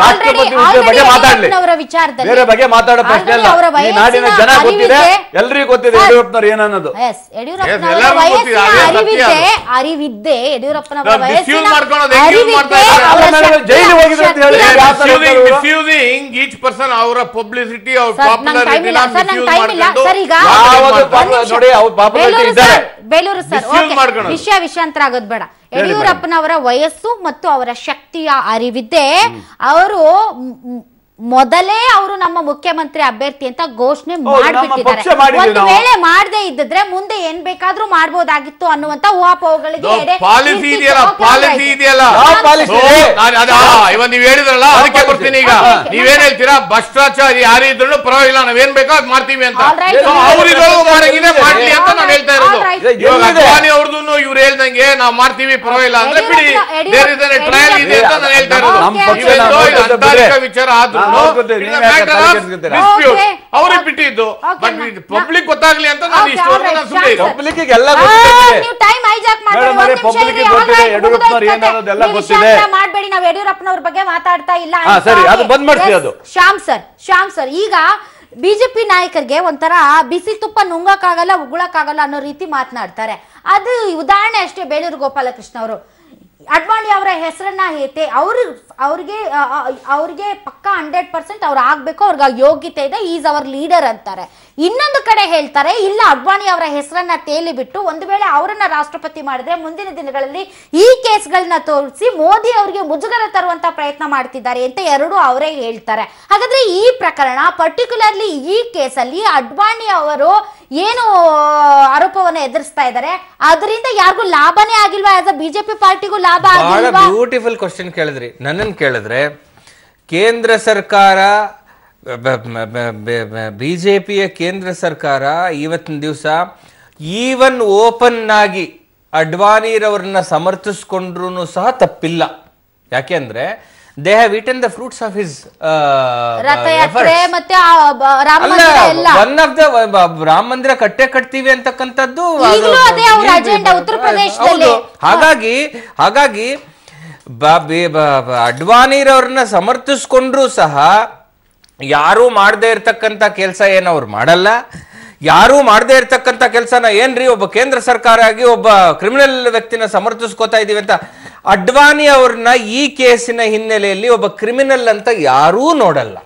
ರಾಷ್ಟ್ರಪತಿ ಹುದ್ದೆ ಬಗ್ಗೆ ಮಾತಾಡ್ಲಿ, ಬೇರೆ ಬಗ್ಗೆ ಮಾತಾಡೋ ಪ್ರಶ್ನೆ ಅಲ್ಲ. ಈ ನಾಡಿನ ಜನ ಗೊತ್ತಿದೆ, ಎಲ್ರಿಗೂ ಗೊತ್ತಿದೆ ಯಡಿಯೂರಪ್ಪನವ್ರು ಏನನ್ನೋದು. ಅರಿವಿದ್ದೆ ಯಡಿಯೂರಪ್ಪನವರ ಜೈಲು ಹೋಗಿದ್ರು ಅಂತ ಹೇಳಿ ಈಚ್ ಪರ್ಸನ್ ಅವರ ಪಬ್ಲಿಸಿಟಿ ಅವ್ರ ಪಾಪ್ಯುಲಾರಿಟಿ ನೋಡಿ ಅವ್ರ ಪಾಪ್ಯುಲಾರಿಟಿ ಇದ್ದಾರೆ. ಬೇಲೂರು ಸರ್ ವಿಷಯಾಂತರ ಆಗೋದ್ ಬೇಡ. ಯಡಿಯೂರಪ್ಪನವರ ವಯಸ್ಸು ಮತ್ತು ಅವರ ಶಕ್ತಿಯ ಅರಿವಿದ್ದೆ. ಅವರು ಮೊದಲೇ ಅವರು ನಮ್ಮ ಮುಖ್ಯಮಂತ್ರಿ ಅಭ್ಯರ್ಥಿ ಅಂತ ಘೋಷಣೆ ಮಾಡಿಬಿಟ್ಟಿದ್ದಾರೆ. ಒಂದು ವೇಳೆ ಮಾಡದೇ ಇದ್ದಿದ್ರೆ ಮುಂದೆ ಏನ್ ಬೇಕಾದ್ರೂ ಮಾಡಬಹುದಾಗಿತ್ತು ಅನ್ನುವಂತ ಊಹಾಪೋಹಗಳಿಗೆ ಪಾಲಿಸಿ ಇದೆಯಲ್ಲ, ನೀವ್ ಹೇಳಿದ್ರಲ್ಲ, ಅದಕ್ಕೆ ಬರ್ತೀನಿ. ಈಗ ನೀವೇನ್ ಹೇಳ್ತೀರಾ, ಭ್ರಷ್ಟಾಚಾರ ಯಾರಿದ್ರು ಪರವಾಗಿಲ್ಲ, ನಾವೇನ್ ಬೇಕೋ ಅದ್ ಮಾಡ್ತೀವಿ ಅಂತ. ಅವ್ರಿಗೂ ಮಾಡಂಗಿದೆ ಮಾಡ್ಲಿ ಅಂತ ನಾನು ಹೇಳ್ತಾ ಇರೋದು. ಇವಾಗ ಅಡ್ವಾಣಿ ಅವ್ರದ್ದು ಇವ್ರು ಹೇಳ್ದಂಗೆ ನಾವ್ ಮಾಡ್ತೀವಿ ಪರವಾಗಿಲ್ಲ ಅಂದ್ರೆ ಬಿಡಿ, ಟ್ರಯಲ್ ಇದೆ ಅಂತ ನಾನು ಹೇಳ್ತಾ ಇರೋದು. ಅಂತಾರಿಕ ವಿಚಾರ ಆದ್ರೂ ಅವ್ರಿಗೆ ಬಿಟ್ಟಿದ್ದು, ಪಬ್ಲಿಕ್ ಗೊತ್ತಾಗ್ಲಿ ಅಂತ ನಾನು ಮಾಡ್ಬೇಡಿ. ನಾವು ಯಡಿಯೂರಪ್ಪನವ್ರ ಬಗ್ಗೆ ಮಾತಾಡ್ತಾ ಇಲ್ಲ. ಶ್ಯಾಮ್ ಸರ್, ಈಗ ಬಿಜೆಪಿ ನಾಯಕರಿಗೆ ಒಂಥರ ಬಿಸಿ ತುಪ್ಪ ನುಂಗಕ್ಕಾಗಲ್ಲ, ಉಗುಳಕ್ಕಾಗಲ್ಲ ಅನ್ನೋ ರೀತಿ ಮಾತನಾಡ್ತಾರೆ. ಅದು ಉದಾಹರಣೆ ಅಷ್ಟೇ. ಬೇಲೂರು ಗೋಪಾಲಕೃಷ್ಣ ಅವರು ಅಡ್ವಾಣಿ ಅವರ ಹೆಸರನ್ನ ಅವ್ರಿಗೆ ಪಕ್ಕ 100% ಅವ್ರು ಆಗ್ಬೇಕು, ಅವ್ರಿಗೆ ಯೋಗ್ಯತೆ ಇದೆ, ಈಸ್ ಅವರ್ ಲೀಡರ್ ಅಂತಾರೆ. ಇನ್ನೊಂದು ಕಡೆ ಹೇಳ್ತಾರೆ ಇಲ್ಲ, ಅಡ್ವಾಣಿ ಅವರ ಹೆಸರನ್ನ ತೇಲಿ ಬಿಟ್ಟು ಒಂದು ವೇಳೆ ಅವರನ್ನ ರಾಷ್ಟ್ರಪತಿ ಮಾಡಿದ್ರೆ ಮುಂದಿನ ದಿನಗಳಲ್ಲಿ ಈ ಕೇಸ್ಗಳನ್ನ ತೋರಿಸಿ ಮೋದಿ ಅವರಿಗೆ ಮುಜುಗರ ತರುವಂತ ಪ್ರಯತ್ನ ಮಾಡ್ತಿದ್ದಾರೆ ಅಂತ ಎರಡೂ ಅವರೇ ಹೇಳ್ತಾರೆ. ಹಾಗಾದ್ರೆ ಈ ಪ್ರಕರಣ ಪರ್ಟಿಕ್ಯುಲರ್ಲಿ ಈ ಕೇಸಲ್ಲಿ ಅಡ್ವಾಣಿ ಅವರು ಏನು ಆರೋಪವನ್ನು ಎದುರಿಸ್ತಾ ಇದ್ದಾರೆ, ಅದರಿಂದ ಯಾರಿಗೂ ಲಾಭನೇ ಆಗಿಲ್ವಾ? ಆಸ್ ಅ ಬಿಜೆಪಿ ಪಾರ್ಟಿಗೂ ಲಾಭ ಆಗಿಲ್ವಾ? ಬ್ಯೂಟಿಫುಲ್ ಕ್ವಶನ್ ಕೇಳಿದ್ರಿ. ನನ್ನನ್ನು ಕೇಳಿದ್ರೆ ಕೇಂದ್ರ ಸರ್ಕಾರ, ಬಿಜೆಪಿಯ ಕೇಂದ್ರ ಸರ್ಕಾರ ಇವತ್ತಿನ ದಿವಸ ಈವನ್ ಓಪನ್ ಆಗಿ ಅಡ್ವಾಣಿರವ್ರನ್ನ ಸಮರ್ಥಿಸ್ಕೊಂಡ್ರು ಸಹ ತಪ್ಪಿಲ್ಲ. ಯಾಕೆಂದ್ರೆ they have eaten the fruits of his one of the Rama ಮಂದಿರ ಕಟ್ತೀವಿ ಅಂತಕ್ಕಂಥದ್ದು. ಹಾಗಾಗಿ ಅಡ್ವಾಣಿರವ್ರನ್ನ ಸಮರ್ಥಿಸ್ಕೊಂಡ್ರು ಸಹ ಯಾರು ಮಾಡದೇ ಇರ್ತಕ್ಕಂಥ ಕೆಲಸ ಏನು ಅವ್ರು ಮಾಡಲ್ಲ. ಯಾರು ಮಾಡದೇ ಇರ್ತಕ್ಕಂಥ ಕೆಲಸನ ಏನ್ರಿ ಒಬ್ಬ ಕೇಂದ್ರ ಸರ್ಕಾರ ಆಗಿ ಒಬ್ಬ ಕ್ರಿಮಿನಲ್ ವ್ಯಕ್ತಿನ ಸಮರ್ಥಿಸ್ಕೋತಾ ಇದೀವಿ ಅಂತ ಅಡ್ವಾಣಿ ಅವ್ರನ್ನ ಈ ಕೇಸಿನ ಹಿನ್ನೆಲೆಯಲ್ಲಿ ಒಬ್ಬ ಕ್ರಿಮಿನಲ್ ಅಂತ ಯಾರೂ ನೋಡಲ್ಲ.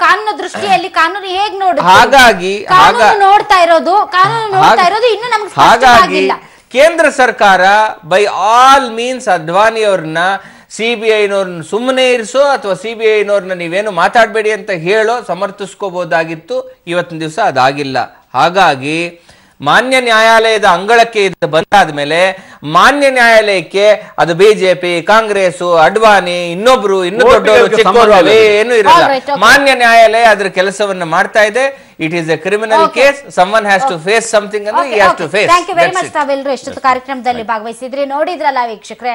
ಕಾನೂನು ದೃಷ್ಟಿಯಲ್ಲಿ ಕಾನೂನು ಹೇಗೆ ಹಾಗಾಗಿ ಕೇಂದ್ರ ಸರ್ಕಾರ ಬೈ ಆಲ್ ಮೀನ್ಸ್ ಅಡ್ವಾಣಿ ಅವ್ರನ್ನ CBI-ನವ್ರನ್ನ ಸುಮ್ಮನೆ ಇರಿಸೋ ಅಥವಾ CBI-ನವ್ರನ್ನ ನೀವೇನು ಮಾತಾಡಬೇಡಿ ಅಂತ ಹೇಳೋ ಸಮರ್ಥಿಸ್ಕೋಬಹುದಾಗಿತ್ತು. ಇವತ್ತಿನ ದಿವಸ ಅದಾಗಿಲ್ಲ. ಹಾಗಾಗಿ ಮಾನ್ಯ ನ್ಯಾಯಾಲಯದ ಅಂಗಳಕ್ಕೆ ಇದು ಬಂದಾದ ಮೇಲೆ ಮಾನ್ಯ ನ್ಯಾಯಾಲಯಕ್ಕೆ ಅದು ಬಿಜೆಪಿ, ಕಾಂಗ್ರೆಸ್, ಅಡ್ವಾಣಿ, ಇನ್ನೂ ದೊಡ್ಡವರು ಚಿಕ್ಕವರು ಏನು ಇರಲ್ಲ. ಮಾನ್ಯ ನ್ಯಾಯಾಲಯ ಅದರ ಕೆಲಸವನ್ನ ಮಾಡ್ತಾ ಇದೆ. It is a criminal case. Someone has to face something ಅಂದ್ರೆ he has to face. Thank you very much. ತಾವೆಲ್ಲರೂ ಎಷ್ಟೊತ್ತು ಕಾರ್ಯಕ್ರಮದಲ್ಲಿ ಭಾಗವಹಿಸಿದ್ರಿ. ನೋಡಿದ್ರಲ್ಲ ವೀಕ್ಷಕರೇ,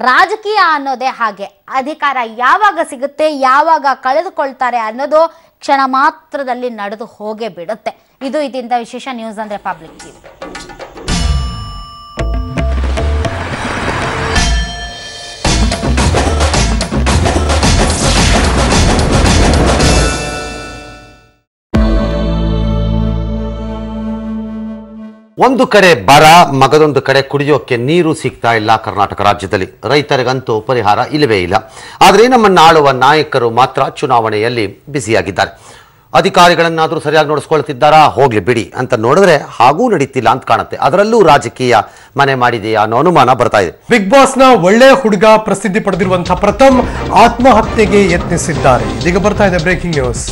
ರಾಜಕೀಯ ಅನ್ನೋದೇ ಹಾಗೆ. ಅಧಿಕಾರ ಯಾವಾಗ ಸಿಗುತ್ತೆ, ಯಾವಾಗ ಕಳೆದುಕೊಳ್ತಾರೆ ಅನ್ನೋದು ಕ್ಷಣ ಮಾತ್ರದಲ್ಲಿ ನಡೆದು ಹೋಗೇ ಬಿಡುತ್ತೆ. ಇದು ಇದರಿಂದ ವಿಶೇಷ ನ್ಯೂಸ್ ಅಂದ್ರೆ ಪಬ್ಲಿಕ್ ಟಿವಿ. ಒಂದು ಕಡೆ ಬರ, ಮಗದೊಂದು ಕಡೆ ಕುಡಿಯೋಕೆ ನೀರು ಸಿಗ್ತಾ ಇಲ್ಲ ಕರ್ನಾಟಕ ರಾಜ್ಯದಲ್ಲಿ. ರೈತರಿಗಂತೂ ಪರಿಹಾರ ಇಲ್ಲವೇ ಇಲ್ಲ. ಆದರೆ ನಮ್ಮನ್ನು ಆಳುವ ನಾಯಕರು ಮಾತ್ರ ಚುನಾವಣೆಯಲ್ಲಿ ಬ್ಯುಸಿಯಾಗಿದ್ದಾರೆ. ಅಧಿಕಾರಿಗಳನ್ನಾದರೂ ಸರಿಯಾಗಿ ನೋಡಿಸ್ಕೊಳ್ತಿದ್ದಾರಾ, ಹೋಗ್ಲಿ ಬಿಡಿ ಅಂತ ನೋಡಿದ್ರೆ ಹಾಗೂ ನಡೀತಿಲ್ಲ ಅಂತ ಕಾಣುತ್ತೆ. ಅದರಲ್ಲೂ ರಾಜಕೀಯ ಮನೆ ಮಾಡಿದೆಯಾ ಅನ್ನೋ ಅನುಮಾನ ಬರ್ತಾ ಇದೆ. ಬಿಗ್ ಬಾಸ್ ನ ಒಳ್ಳೆ ಹುಡುಗ ಪ್ರಸಿದ್ಧಿ ಪಡೆದಿರುವಂತಹ ಪ್ರಥಮ್ ಆತ್ಮಹತ್ಯೆಗೆ ಯತ್ನಿಸಿದ್ದಾರೆ. ಇದೀಗ ಬರ್ತಾ ಇದೆ ಬ್ರೇಕಿಂಗ್ ನ್ಯೂಸ್.